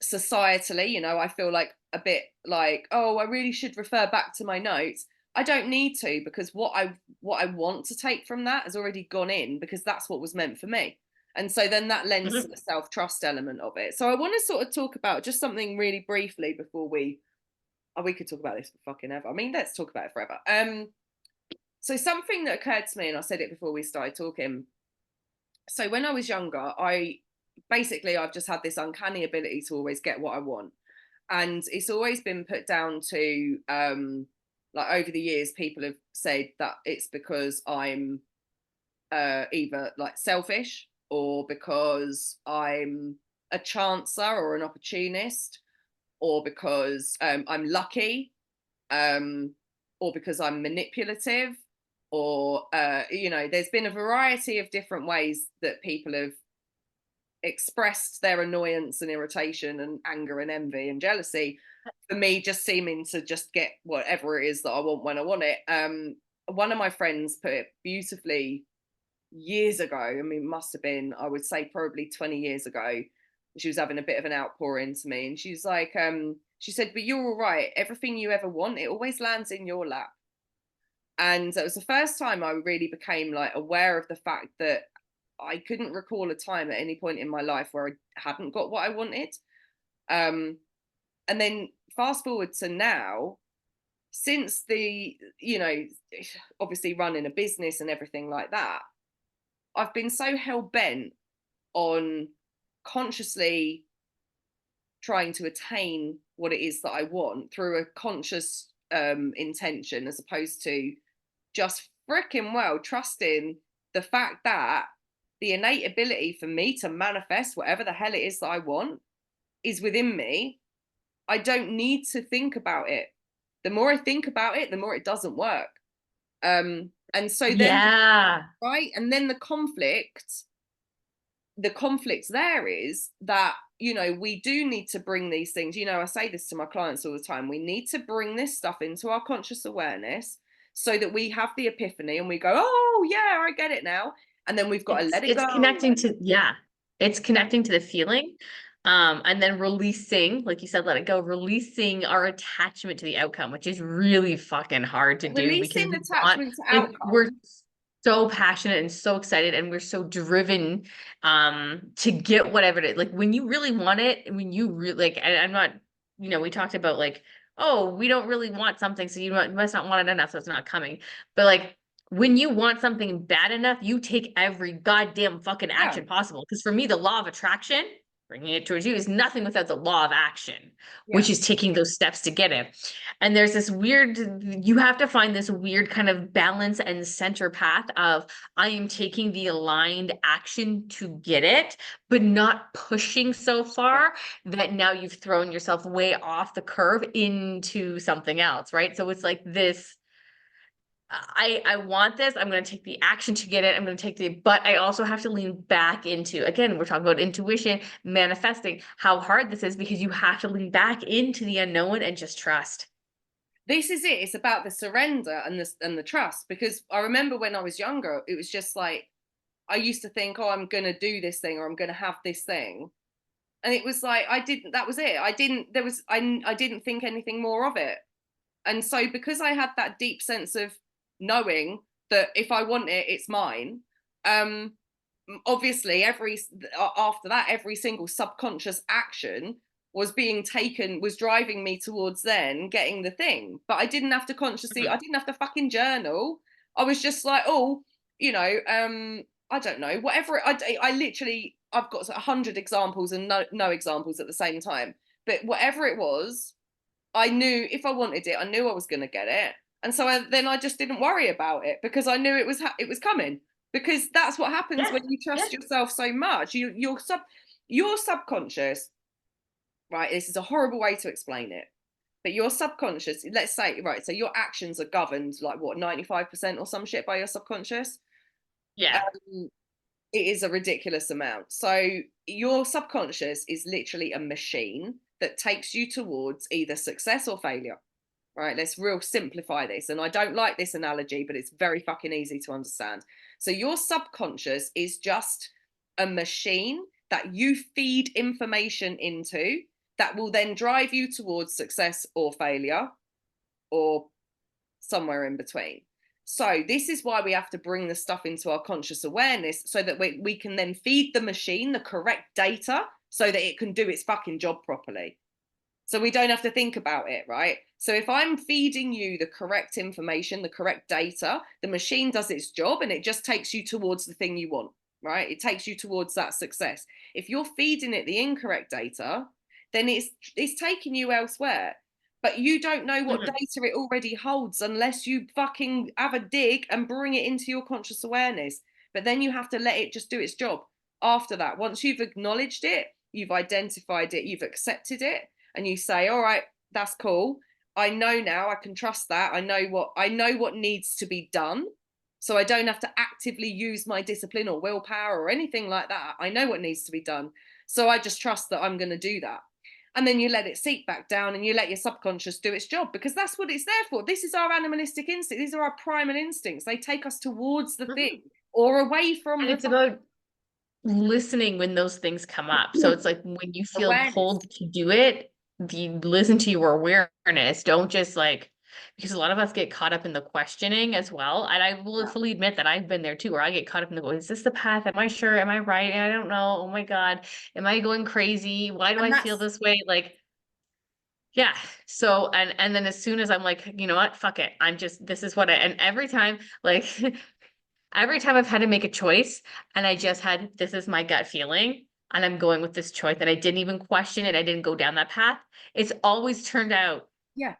Speaker 1: societally, you know, I feel like a bit like, oh, I really should refer back to my notes. I don't need to, because what I want to take from that has already gone in, because that's what was meant for me. And so then that lends to
Speaker 2: Mhm.
Speaker 1: the self-trust element of it. So I want to sort of talk about just something really briefly before we could talk about this for fucking ever. I mean, let's talk about it forever. So something that occurred to me, and I said it before we started talking. So when I was younger, I've just had this uncanny ability to always get what I want. And it's always been put down to like over the years, people have said that it's because I'm either like selfish, or because I'm a chancer or an opportunist, or because I'm lucky, um, or because I'm manipulative, or there's been a variety of different ways that people have expressed their annoyance and irritation and anger and envy and jealousy, for me just seeming to just get whatever it is that I want when I want it. One of my friends put it beautifully years ago. I mean, must have been, I would say, probably 20 years ago. She was having a bit of an outpouring to me, and she's like, she said, "But you're all right. Everything you ever want, it always lands in your lap." And it was the first time I really became like aware of the fact that I couldn't recall a time at any point in my life where I hadn't got what I wanted. Um, and then fast forward to now, since obviously running a business and everything like that, I've been so hell bent on consciously trying to attain what it is that I want through a conscious intention, as opposed to just freaking well trusting the fact that the innate ability for me to manifest whatever the hell it is that I want is within me. I don't need to think about it. The more I think about it, the more it doesn't work. And so then,
Speaker 2: Yeah.
Speaker 1: right, and then the conflict there is that, we do need to bring these things, I say this to my clients all the time, we need to bring this stuff into our conscious awareness so that we have the epiphany and we go, oh yeah, I get it now, and then we've got to let it
Speaker 2: It's
Speaker 1: go.
Speaker 2: connecting to, yeah, it's connecting to the feeling. And then releasing, like you said, let it go, releasing our attachment to the outcome, which is really fucking hard to do because
Speaker 1: Releasing
Speaker 2: we want,
Speaker 1: attachment to
Speaker 2: like, we're
Speaker 1: outcome.
Speaker 2: so passionate and so excited and we're so driven to get whatever it is. Like when you really want it, when you really like, and I'm not, we talked about like, oh, we don't really want something, so you must not want it enough, so it's not coming. But like when you want something bad enough, you take every goddamn fucking
Speaker 1: Yeah,
Speaker 2: action possible. Because for me, the law of attraction, bringing it towards you, is nothing without the law of action,
Speaker 1: yeah.
Speaker 2: which is taking those steps to get it. And there's this weird, you have to find this weird kind of balance and center path of I am taking the aligned action to get it, but not pushing so
Speaker 1: Yeah.
Speaker 2: far that now you've thrown yourself way off the curve into something else, right? So it's like this, I want this, I'm going to take the action to get it, I'm going to take but I also have to lean back into, again, we're talking about intuition, manifesting, how hard this is because you have to lean back into the unknown and just trust.
Speaker 1: This is it. It's about the surrender and the trust. Because I remember when I was younger, it was just like I used to think, oh, I'm gonna do this thing or I'm gonna have this thing. And it was like I didn't, that was it. I didn't think anything more of it. And so because I had that deep sense of knowing that if I want it, it's mine, um, obviously after that, every single subconscious action was being taken, was driving me towards then getting the thing. But I didn't have to consciously,
Speaker 2: Mhm.
Speaker 1: I didn't have to fucking journal. I was just like, oh, I don't know, whatever. I literally, I've got 100 examples and no examples at the same time. But whatever it was, I knew if I wanted it, I knew I was going to get it. And so then I just didn't worry about it because I knew it was coming. Because that's what happens
Speaker 2: Yeah,
Speaker 1: when you
Speaker 2: yeah,
Speaker 1: trust yourself so much. Your subconscious, right? This is a horrible way to explain it, but your subconscious, let's say, right, so your actions are governed like what, 95% or some shit by your subconscious.
Speaker 2: yeah.
Speaker 1: Um, it is a ridiculous amount. So your subconscious is literally a machine that takes you towards either success or failure. Right, let's real simplify this. And I don't like this analogy, but it's very fucking easy to understand. So your subconscious is just a machine that you feed information into that will then drive you towards success or failure or somewhere in between. So this is why we have to bring the stuff into our conscious awareness so that we can then feed the machine the correct data so that it can do its fucking job properly. So we don't have to think about it, right? So if I'm feeding you the correct information, the correct data, the machine does its job and it just takes you towards the thing you want, right? It takes you towards that success. If you're feeding it the incorrect data, then it's taking you elsewhere. But you don't know what
Speaker 2: Mhm.
Speaker 1: data it already holds unless you fucking have a dig and bring it into your conscious awareness. But then you have to let it just do its job after that. Once you've acknowledged it, you've identified it, you've accepted it, and you say, all right, that's cool. I know now, I can trust that. I know what needs to be done. So I don't have to actively use my discipline or willpower or anything like that. I know what needs to be done. So I just trust that I'm going to do that. And then you let it seep back down and you let your subconscious do its job, because that's what it's there for. This is our animalistic instinct. These are our primal instincts. They take us towards the thing
Speaker 2: Mhm.
Speaker 1: or away from
Speaker 2: And
Speaker 1: the
Speaker 2: it's about listening when those things come up. So it's like when you feel
Speaker 1: awareness.
Speaker 2: pulled to do it, you listen to your awareness. Don't just like, because a lot of us get caught up in the questioning as well. And I will
Speaker 1: Yeah.
Speaker 2: fully admit that I've been there too, where I get caught up in the, is this the path? Am I sure? Am I right? I don't know. Oh my God. Am I going crazy? Why do
Speaker 1: And
Speaker 2: I feel
Speaker 1: that's,
Speaker 2: this way? Like, yeah. So, and then as soon as I'm like, you know what? Fuck it. I'm just, this is what and every time, like, every time I've had to make a choice and I just had, this is my gut feeling and I'm going with this choice and I didn't even question it. I didn't go down that path. It's always turned out.
Speaker 1: yeah,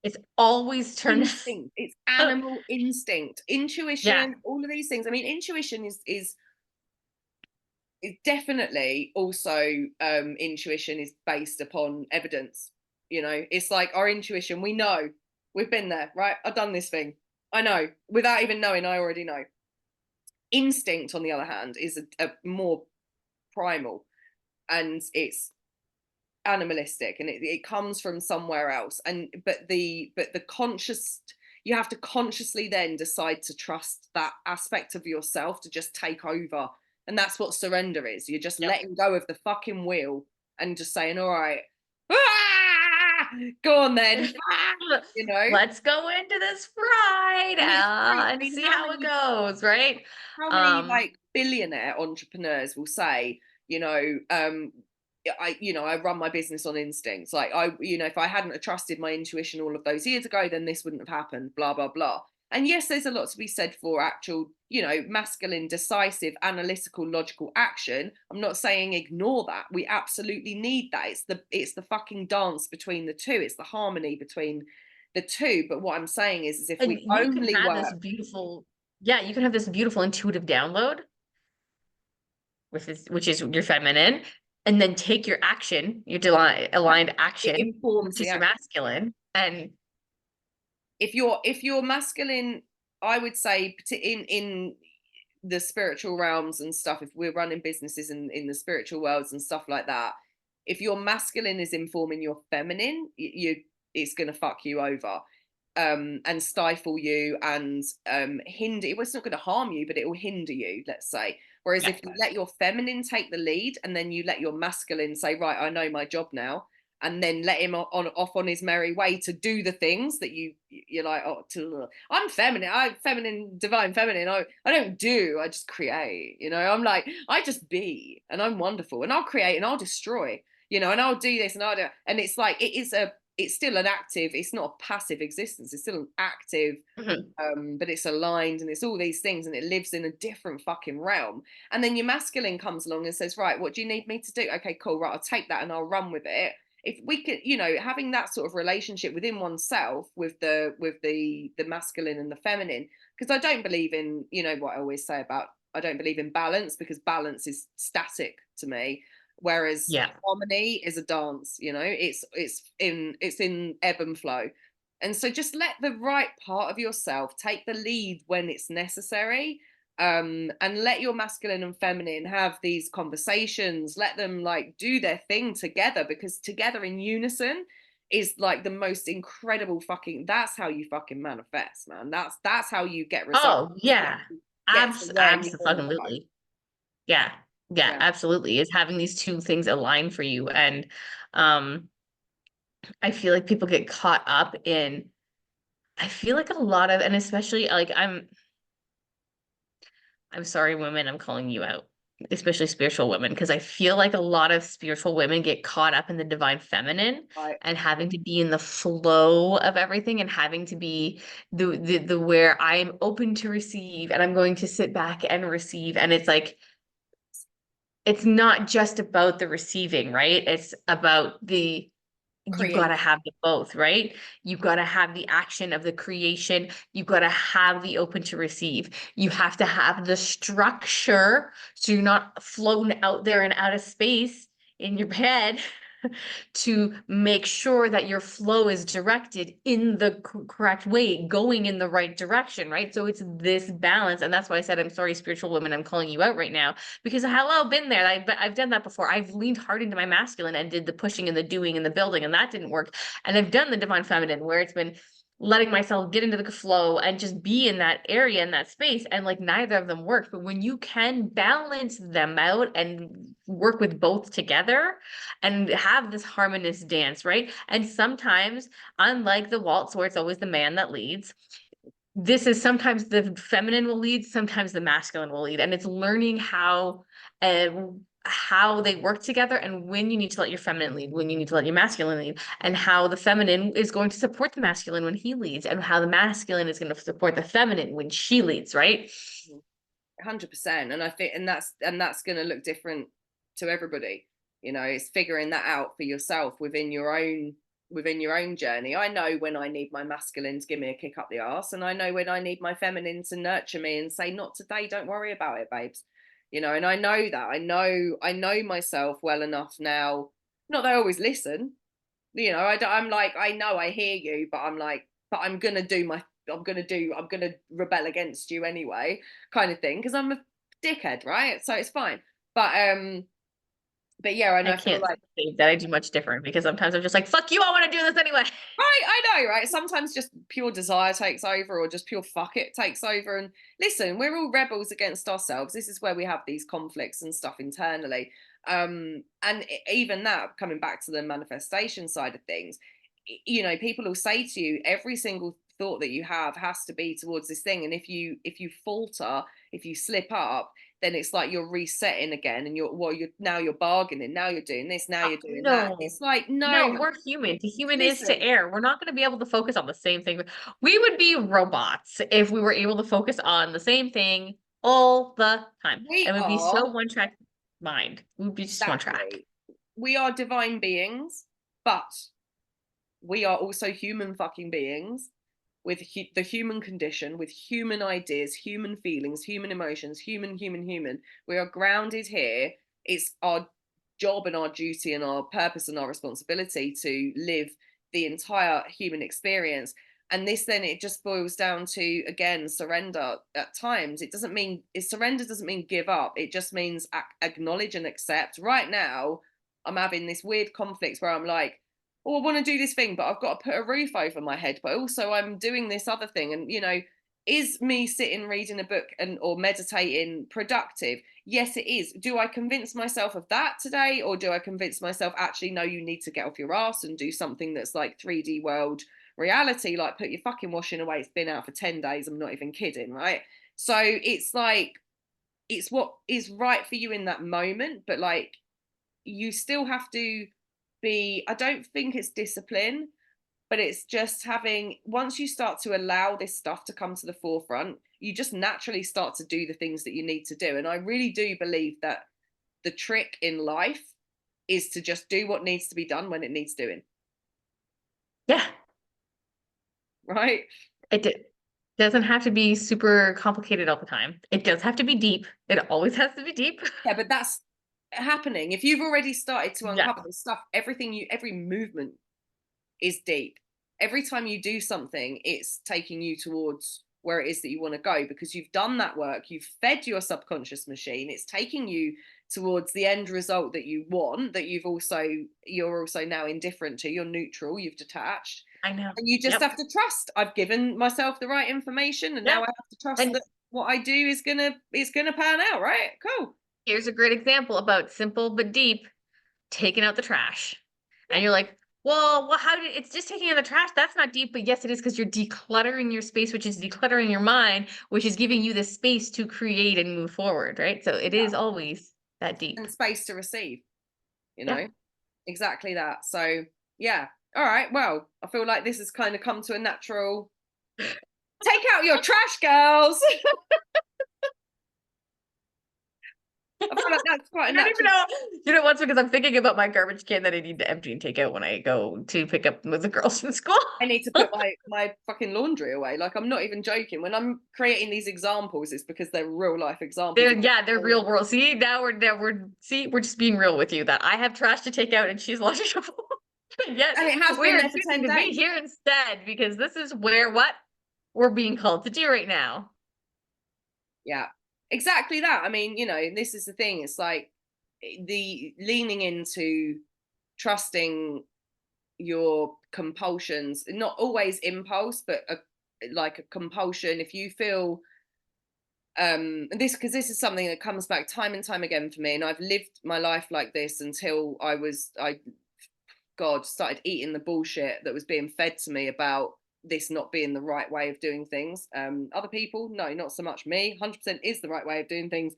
Speaker 2: It's always turned
Speaker 1: instinct. It's
Speaker 2: out.
Speaker 1: animal instinct,
Speaker 2: Yeah.
Speaker 1: intuition, all of these things. I mean, intuition is definitely also, intuition is based upon evidence. It's like our intuition. We know, we've been there, right? I've done this thing. I know without even knowing. I already know. Instinct, on the other hand, is a more primal, and it's animalistic, and it comes from somewhere else. And but the conscious, you have to consciously then decide to trust that aspect of yourself to just take over. And that's what surrender is. You're just
Speaker 2: Yep.
Speaker 1: letting go of the fucking wheel and just saying, all right, ah, go on then, ah, you know
Speaker 2: Let's go into this ride
Speaker 1: and it's true. I
Speaker 2: and
Speaker 1: mean,
Speaker 2: see how it goes, right?
Speaker 1: how many
Speaker 2: Um,
Speaker 1: like billionaire entrepreneurs will say, you know, I run my business on instincts. Like, if I hadn't have trusted my intuition all of those years ago, then this wouldn't have happened, blah, blah, blah. And yes, there's a lot to be said for actual, masculine, decisive, analytical, logical action. I'm not saying ignore that. We absolutely need that. It's the fucking dance between the two. It's the harmony between the two. But what I'm saying is if
Speaker 2: and
Speaker 1: we
Speaker 2: you can
Speaker 1: only
Speaker 2: have this
Speaker 1: work,
Speaker 2: beautiful, yeah, you can have this beautiful intuitive download with this, which is your feminine, and then take your action, your aligned
Speaker 1: it
Speaker 2: action,
Speaker 1: informs
Speaker 2: which
Speaker 1: the
Speaker 2: is your
Speaker 1: action.
Speaker 2: masculine, and
Speaker 1: If you're masculine, I would say in the spiritual realms and stuff, if we're running businesses in the spiritual worlds and stuff like that, if your masculine is informing your feminine, it's going to fuck you over, and stifle you, and hinder. Well, it's not going to harm you, but it will hinder you, let's say. Whereas
Speaker 2: yeah.
Speaker 1: if you let your feminine take the lead and then you let your masculine say, right, I know my job now, and then let him off on his merry way to do the things that you're like, oh, I'm feminine, I'm feminine, divine feminine. I don't do, I just create. I'm like, I just be, and I'm wonderful, and I'll create and I'll destroy, and I'll do this and I'll do, and it's like it's still an active, it's not a passive existence, it's still an active,
Speaker 2: Mhm.
Speaker 1: but it's aligned and it's all these things, and it lives in a different fucking realm. And then your masculine comes along and says, right, what do you need me to do? Okay, cool, right, I'll take that and I'll run with it. If we could, having that sort of relationship within oneself with the masculine and the feminine, because I don't believe in, what I always say about, I don't believe in balance, because balance is static to me, whereas
Speaker 2: Yeah.
Speaker 1: harmony is a dance. It's in ebb and flow. And so just let the right part of yourself take the lead when it's necessary, and let your masculine and feminine have these conversations. Let them like do their thing together, because together in unison is like the most incredible fucking, that's how you fucking manifest, man. That's how you get results.
Speaker 2: Oh yeah.
Speaker 1: Get to where you want to go.
Speaker 2: Absolutely. Yeah. Yeah,
Speaker 1: Yeah.
Speaker 2: absolutely. Is having these two things align for you. And um, I feel like people get caught up in, I feel like a lot of, and especially like I'm sorry, women, I'm calling you out, especially spiritual women, because I feel like a lot of spiritual women get caught up in the divine feminine
Speaker 1: Right.
Speaker 2: and having to be in the flow of everything and having to be the where I'm open to receive and I'm going to sit back and receive. And it's like it's not just about the receiving, right? It's about you've got to
Speaker 1: Create.
Speaker 2: have the both, right? You've got to have the action of the creation. You've got to have the open to receive. You have to have the structure so you're not floating out there and out of space in your head to make sure that your flow is directed in the correct way, going in the right direction, right? So it's this balance. And that's why I said, I'm sorry, spiritual women, I'm calling you out right now because hello, been there. I've done that before. I've leaned hard into my masculine and did the pushing and the doing and the building, and that didn't work. And I've done the divine feminine where it's been letting myself get into the flow and just be in that area, in that space. And like neither of them work. But when you can balance them out and work with both together and have this harmonious dance, right? And sometimes, unlike the waltz where it's always the man that leads, this is sometimes the feminine will lead, sometimes the masculine will lead. And it's learning how they work together and when you need to let your feminine lead, when you need to let your masculine lead, and how the feminine is going to support the masculine when he leads, and how the masculine is going to support the feminine when she leads, right?
Speaker 1: 100%. And I think, and that's going to look different to everybody. It's figuring that out for yourself within your own journey. I know when I need my masculine to give me a kick up the arse, and I know when I need my feminine to nurture me and say, not today, don't worry about it, babes. And I know that. I know myself well enough now. Not that I always listen. I'm like, I know I hear you, but I'm like, but I'm gonna rebel against you anyway, kind of thing, because I'm a dickhead, right? So it's fine. But yeah, and
Speaker 2: I
Speaker 1: I feel
Speaker 2: can't
Speaker 1: like,
Speaker 2: say that I do much different because sometimes I'm just like, fuck you, I want to do this anyway.
Speaker 1: right, I know, right? Sometimes just pure desire takes over, or just pure fuck it takes over. And listen, we're all rebels against ourselves. This is where we have these conflicts and stuff internally. And even that, coming back to the manifestation side of things, people will say to you, every single thought that you have has to be towards this thing. And if you falter, if you slip up, then it's like you're resetting again, and you're bargaining, now you're doing this, now you're doing that.
Speaker 2: No,
Speaker 1: It's like, no,
Speaker 2: no, we're human. To human is to
Speaker 1: listen,
Speaker 2: err. We're not going to be able to focus on the same thing. We would be robots if we were able to focus on the same thing all the time.
Speaker 1: we
Speaker 2: And we'd be so
Speaker 1: are.
Speaker 2: one track mind. We'd be just one track.
Speaker 1: Exactly. We are divine beings, but we are also human fucking beings with the human condition, with human ideas, human feelings, human emotions, human. We are grounded here. It's our job and our duty and our purpose and our responsibility to live the entire human experience. And this, then, it just boils down to, again, surrender at times. Surrender doesn't mean give up. It just means acknowledge and accept. Right now, I'm having this weird conflict where I'm like, oh, I want to do this thing, but I've got to put a roof over my head. But also I'm doing this other thing. And, is me sitting reading a book or meditating productive? Yes, it is. Do I convince myself of that today? Or do I convince myself, actually, no, you need to get off your ass and do something that's like 3D world reality, like put your fucking washing away. It's been out for 10 days. I'm not even kidding, right? So it's like, it's what is right for you in that moment. But like, you still have to I don't think it's discipline, but it's just having, once you start to allow this stuff to come to the forefront, you just naturally start to do the things that you need to do. And I really do believe that the trick in life is to just do what needs to be done when it needs doing.
Speaker 2: Yeah.
Speaker 1: Right.
Speaker 2: Doesn't have to be super complicated all the time. It does have to be deep. It always has to be deep.
Speaker 1: Yeah, but that's happening. If you've already started to
Speaker 2: Yeah.
Speaker 1: uncover this stuff, every movement is deep. Every time you do something, it's taking you towards where it is that you want to go, because you've done that work, you've fed your subconscious machine, it's taking you towards the end result that you want, that you're also now indifferent to, you're neutral, you've detached.
Speaker 2: I know.
Speaker 1: And you just
Speaker 2: Yep.
Speaker 1: have to trust, I've given myself the right information, and now
Speaker 2: Yep.
Speaker 1: I have to trust
Speaker 2: And
Speaker 1: that what I do is gonna pan out, right? Cool.
Speaker 2: here's a great example about simple but deep, taking out the trash. And you're like, well, how did it's just taking out the trash? That's not deep, but yes, it is because you're decluttering your space, which is decluttering your mind, which is giving you the space to create and move forward, right? So it is always that deep.
Speaker 1: And space to receive, you
Speaker 2: Yeah.
Speaker 1: know exactly that. So yeah, all right, well, I feel like this has kind of come to a natural, take out your trash, girls. I feel feel like that's quite a
Speaker 2: I don't even
Speaker 1: natural.
Speaker 2: know. You know what's because I'm thinking about my garbage can that I need to empty and take out when I go to pick up with the girls from school.
Speaker 1: I need to put my fucking laundry away. Like, I'm not even joking. When I'm creating these examples, it's because they're real life examples.
Speaker 2: They're real world. See, we're just being real with you that I have trash to take out and she's laundry to fold. Yet
Speaker 1: And it has been
Speaker 2: we're
Speaker 1: there for 10
Speaker 2: choosing to be
Speaker 1: days.
Speaker 2: here instead because this is where what we're being called to do right now.
Speaker 1: Yeah, exactly that. I mean, this is the thing. It's like the leaning into trusting your compulsions, not always impulse, but like a compulsion. If you feel this, because this is something that comes back time and time again for me, and I've lived my life like this until I God started eating the bullshit that was being fed to me about this not being the right way of doing things. Other people, no, not so much. Me, 100% is the right way of doing things.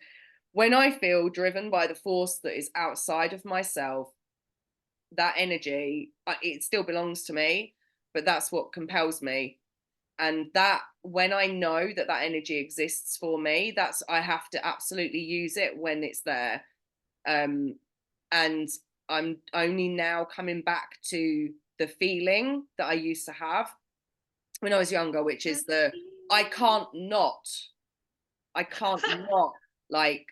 Speaker 1: When I feel driven by the force that is outside of myself, that energy, it still belongs to me, but that's what compels me. And that, when I know that that energy exists for me, that's, I have to absolutely use it when it's there. And I'm only now coming back to the feeling that I used to have when I was younger, which is the I can't not, I can't not like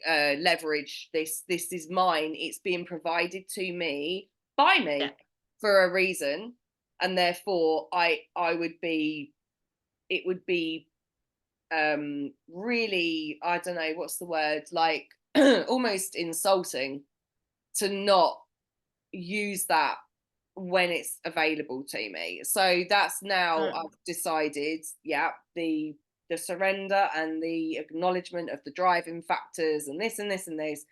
Speaker 1: leverage this. This is mine. It's being provided to me by
Speaker 2: Yeah.
Speaker 1: me for a reason, and therefore I would be, it would be really, I don't know what's the word, like almost insulting to not use that when it's available to me. So that's now
Speaker 2: Mm.
Speaker 1: I've decided, yeah, the surrender and the acknowledgement of the driving factors and this and this and this.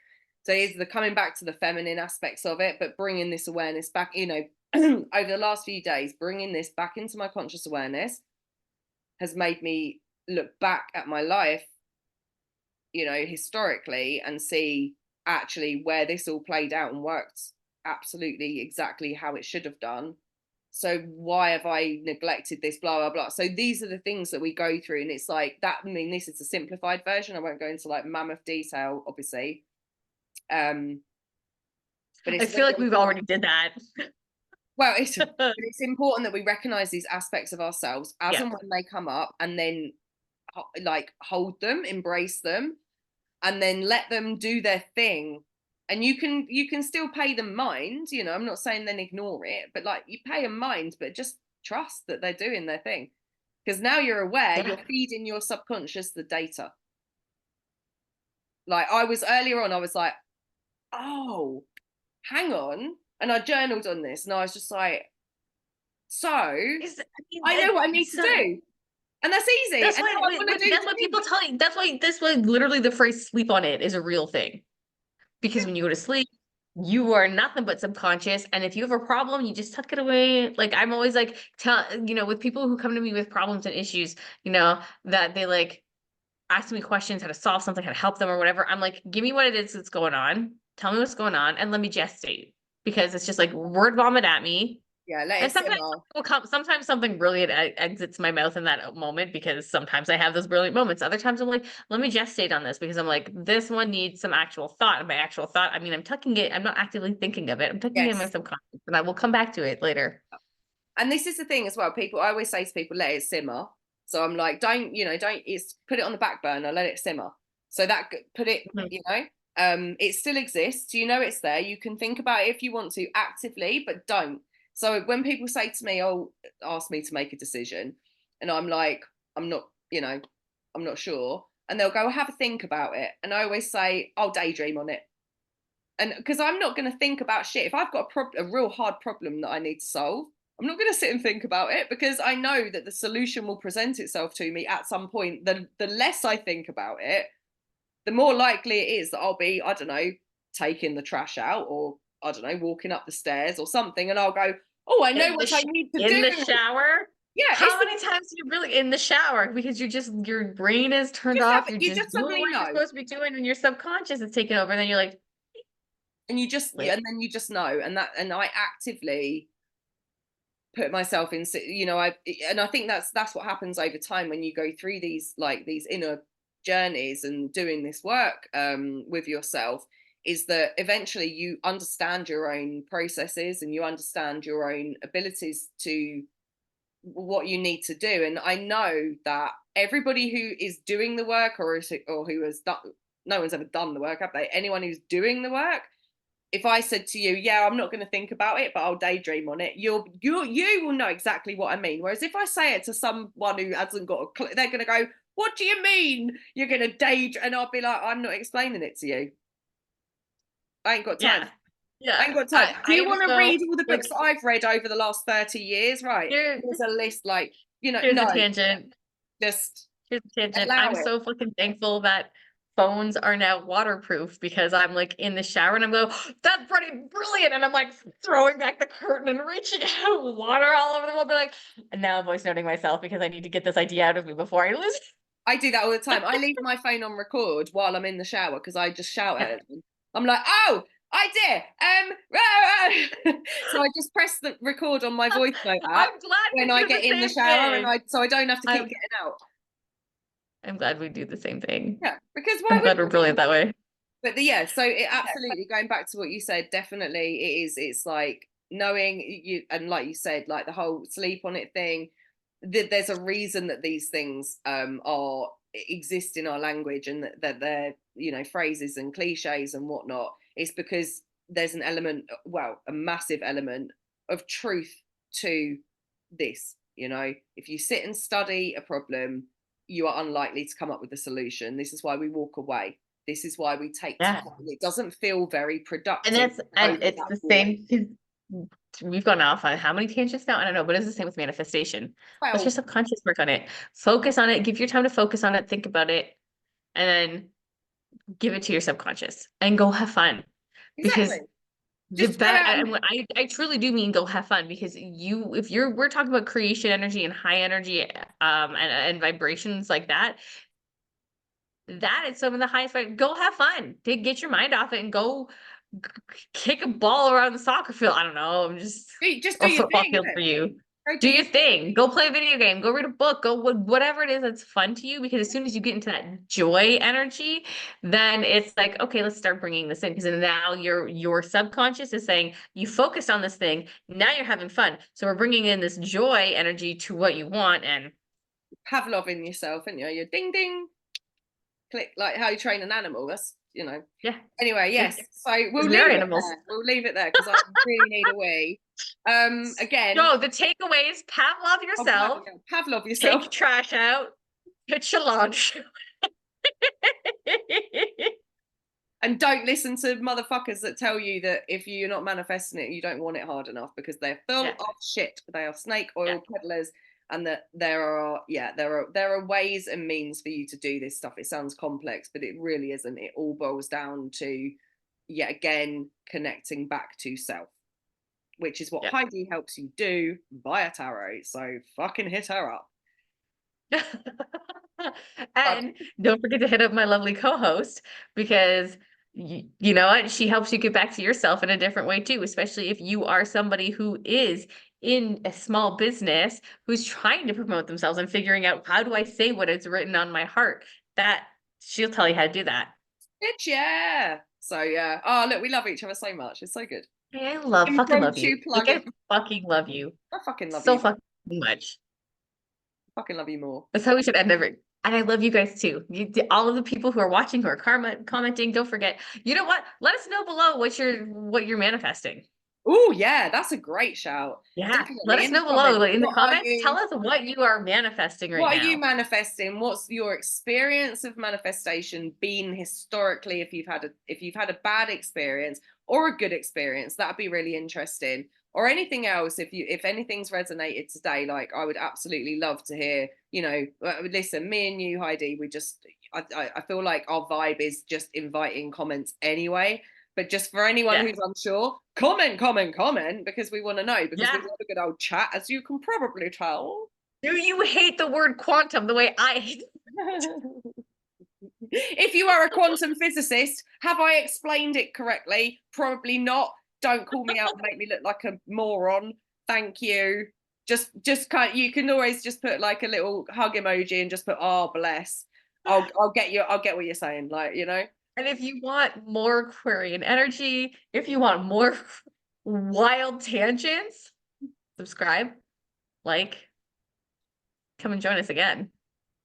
Speaker 1: So it's the coming back to the feminine aspects of it, but bringing this awareness back, over the last few days, bringing this back into my conscious awareness has made me look back at my life, historically, and see actually where this all played out and worked absolutely exactly how it should have done. So why have I neglected this, blah blah blah. So these are the things that we go through, and it's like that. I mean, this is a simplified version. I won't go into like mammoth detail, obviously, but
Speaker 2: I
Speaker 1: it's
Speaker 2: feel
Speaker 1: really
Speaker 2: like we've
Speaker 1: important.
Speaker 2: already did that.
Speaker 1: Well, it's important that we recognize these aspects of ourselves as
Speaker 2: Yeah.
Speaker 1: and when they come up, and then like hold them, embrace them, and then let them do their thing. And you can still pay them mind. I'm not saying then ignore it, but like, you pay them mind, but just trust that they're doing their thing, because now you're aware,
Speaker 2: Yeah.
Speaker 1: you're feeding your subconscious the data. Like, I was earlier on, I was like, oh, hang on, and I journaled on this, and I was just like, so I know what I need to do, and that's easy,
Speaker 2: That's
Speaker 1: and
Speaker 2: why
Speaker 1: now I want to do
Speaker 2: that's
Speaker 1: the
Speaker 2: what
Speaker 1: thing.
Speaker 2: people tell you. That's why literally the phrase sleep on it is a real thing. Because when you go to sleep, you are nothing but subconscious. And if you have a problem, you just tuck it away. Like I'm always like with people who come to me with problems and issues, that they like ask me questions, how to solve something, how to help them or whatever. I'm like, give me what it is that's going on. Tell me what's going on and let me gestate. Because it's just like word vomit at me.
Speaker 1: Yeah, let
Speaker 2: And
Speaker 1: it simmer.
Speaker 2: sometimes something brilliant exits my mouth in that moment because sometimes I have those brilliant moments. Other times I'm like, let me gestate on this because I'm like, this one needs some actual thought. And by actual thought, I mean, I'm tucking it. I'm not actively thinking of it. I'm tucking it in my
Speaker 1: Yes.
Speaker 2: subconscious and I will come back to it later.
Speaker 1: And this is the thing as well. I always say to people, let it simmer. So I'm like, don't, it's put it on the back burner, let it simmer. So that, put it,
Speaker 2: Mhm.
Speaker 1: it still exists. It's there. You can think about it if you want to actively, but don't. So when people say to me, oh, ask me to make a decision, and I'm like, I'm not, I'm not sure. And they'll go, have a think about it. And I always say, I'll daydream on it. And because I'm not going to think about shit. If I've got a real hard problem that I need to solve, I'm not going to sit and think about it, because I know that the solution will present itself to me at some point. The less I think about it, the more likely it is that I'll be, I don't know, taking the trash out, or I don't know, walking up the stairs or something, and I'll go, oh, I know what I need to
Speaker 2: In
Speaker 1: do.
Speaker 2: the shower.
Speaker 1: Yeah,
Speaker 2: How many times do you really in the shower? Because your brain is turned off. You're
Speaker 1: you
Speaker 2: just
Speaker 1: just
Speaker 2: doing
Speaker 1: suddenly
Speaker 2: what you're
Speaker 1: know.
Speaker 2: supposed to be doing, and your subconscious is taking over. And then you're like,
Speaker 1: And then you just know. And I actively put myself in, I think that's what happens over time when you go through these, like, these inner journeys and doing this work with yourself is that eventually you understand your own processes and you understand your own abilities to what you need to do. And I know that everybody who is doing the work or who has done, no one's ever done the work, have they? Anyone who's doing the work, if I said to you, yeah, I'm not going to think about it, but I'll daydream on it, you will know exactly what I mean. Whereas if I say it to someone who hasn't got a clue, they're going to go, what do you mean you're going to daydream? And I'll be like, I'm not explaining it to you. I ain't got time. I ain't got time. Do you want to read all the books that I've read over the last 30 years? Right. Here's a list, like,
Speaker 2: here's
Speaker 1: no.
Speaker 2: a tangent.
Speaker 1: Just
Speaker 2: here's a tangent.
Speaker 1: allow
Speaker 2: I'm
Speaker 1: it.
Speaker 2: so fucking thankful that phones are now waterproof, because I'm like in the shower and I'm going, oh, that's pretty brilliant. And I'm like throwing back the curtain and reaching out water all over the wall. Like, and now I'm voice noting myself because I need to get this idea out of me before I lose it.
Speaker 1: I do that all the time. I leave my phone on record while I'm in the shower because I just shout at it. I'm like, oh, idea. So I just press the record on my voice note app when I get in the shower, and so I don't have to keep getting out.
Speaker 2: I'm glad we do the same thing.
Speaker 1: Yeah, because
Speaker 2: I'm glad we're brilliant that way.
Speaker 1: But yeah, so it absolutely, going back to what you said, definitely it is. It's like knowing you, and like you said, like the whole sleep on it thing. There's a reason that these things are exist in our language, and that they're, you know, phrases and cliches and whatnot. It's because there's an element, well, a massive element of truth to this. You know, if you sit and study a problem, you are unlikely to come up with a solution. This is why we walk away. This is why we take time. It doesn't feel very productive.
Speaker 2: And it's the same. We've gone off on how many tangents now? I don't know, but it's the same with manifestation. Well, let your subconscious work on it. Focus on it. Give your time to focus on it. Think about it, and then give it to your subconscious and go have fun.
Speaker 1: Exactly.
Speaker 2: Because I truly do mean go have fun, because we're talking about creation energy and high energy and vibrations like that. That is some of the highest. Go have fun. Get your mind off it and go kick a ball around the soccer field. I don't know. I'm just
Speaker 1: do your
Speaker 2: football
Speaker 1: thing,
Speaker 2: field for you. Do your thing. Go play a video game. Go read a book. Go whatever it is that's fun to you. Because as soon as you get into that joy energy, then it's like, okay, let's start bringing this in. Because now your subconscious is saying, you focused on this thing. Now you're having fun. So we're bringing in this joy energy to what you want, and
Speaker 1: Pavlov in yourself, and you're ding ding, click, like how you train an animal. That's, you know.
Speaker 2: Yeah.
Speaker 1: Anyway, yes. So we'll leave it there. We'll leave it there because I really need a wee. Again.
Speaker 2: No, the takeaway is Pavlov yourself.
Speaker 1: Pavlov yourself.
Speaker 2: Take trash out. Pitch your lunch.
Speaker 1: And don't listen to motherfuckers that tell you that if you're not manifesting it, you don't want it hard enough, because they're full of shit. They are snake oil peddlers. And that there are ways and means for you to do this stuff. It sounds complex, but it really isn't. It all boils down to, yet again, connecting back to self, which is what Heidi helps you do via tarot. So fucking hit her up.
Speaker 2: And don't forget to hit up my lovely co-host, because you know what? She helps you get back to yourself in a different way too, especially if you are somebody who is in a small business who's trying to promote themselves and figuring out, how do I say what is written on my heart? That she'll tell you how to do that.
Speaker 1: Bitch, yeah. So yeah. Oh, look, we love each other so much. It's so good.
Speaker 2: I fucking love you. Like, I fucking love you.
Speaker 1: I fucking love
Speaker 2: you
Speaker 1: so
Speaker 2: fucking much.
Speaker 1: I fucking love you more.
Speaker 2: That's how we should end every. And I love you guys too. All of the people who are watching, who are commenting, don't forget. You know what? Let us know below what you're manifesting.
Speaker 1: Oh yeah, that's a great shout.
Speaker 2: Yeah, definitely. Let us know below in the comments. Tell us what you are manifesting right now.
Speaker 1: What are you manifesting? What's your experience of manifestation been historically? If you've had a bad experience or a good experience, that'd be really interesting. Or anything else, if anything's resonated today, like, I would absolutely love to hear. You know, listen, me and you, Heidi, I feel like our vibe is just inviting comments anyway. But just for anyone who's unsure, comment, because we want to know, because we love a good old chat, as you can probably tell.
Speaker 2: Do you hate the word quantum the way I hate
Speaker 1: it? If you are a quantum physicist, have I explained it correctly? Probably not. Don't call me out and make me look like a moron. Thank you. Just you can always just put like a little hug emoji and just put, oh, bless. I'll get you. I'll get what you're saying. Like, you know.
Speaker 2: And if you want more Aquarian energy, if you want more wild tangents, subscribe, like, come and join us again.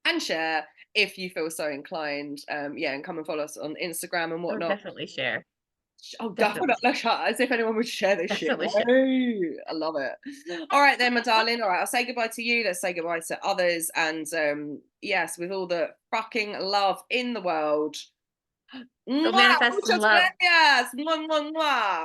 Speaker 1: And share if you feel so inclined. Yeah, and come and follow us on Instagram and
Speaker 2: Oh,
Speaker 1: whatnot.
Speaker 2: definitely share.
Speaker 1: Oh, definitely.
Speaker 2: Definitely,
Speaker 1: Like, as if anyone would share this shit.
Speaker 2: definitely share.
Speaker 1: Hey, I love it. All right, then, my darling. All right, I'll say goodbye to you. Let's say goodbye to others. And yes, with all the fucking love in the world.
Speaker 2: Go
Speaker 1: Mwah!
Speaker 2: manifest some
Speaker 1: Muchas
Speaker 2: love.
Speaker 1: gracias. Mwah, mwah, mwah.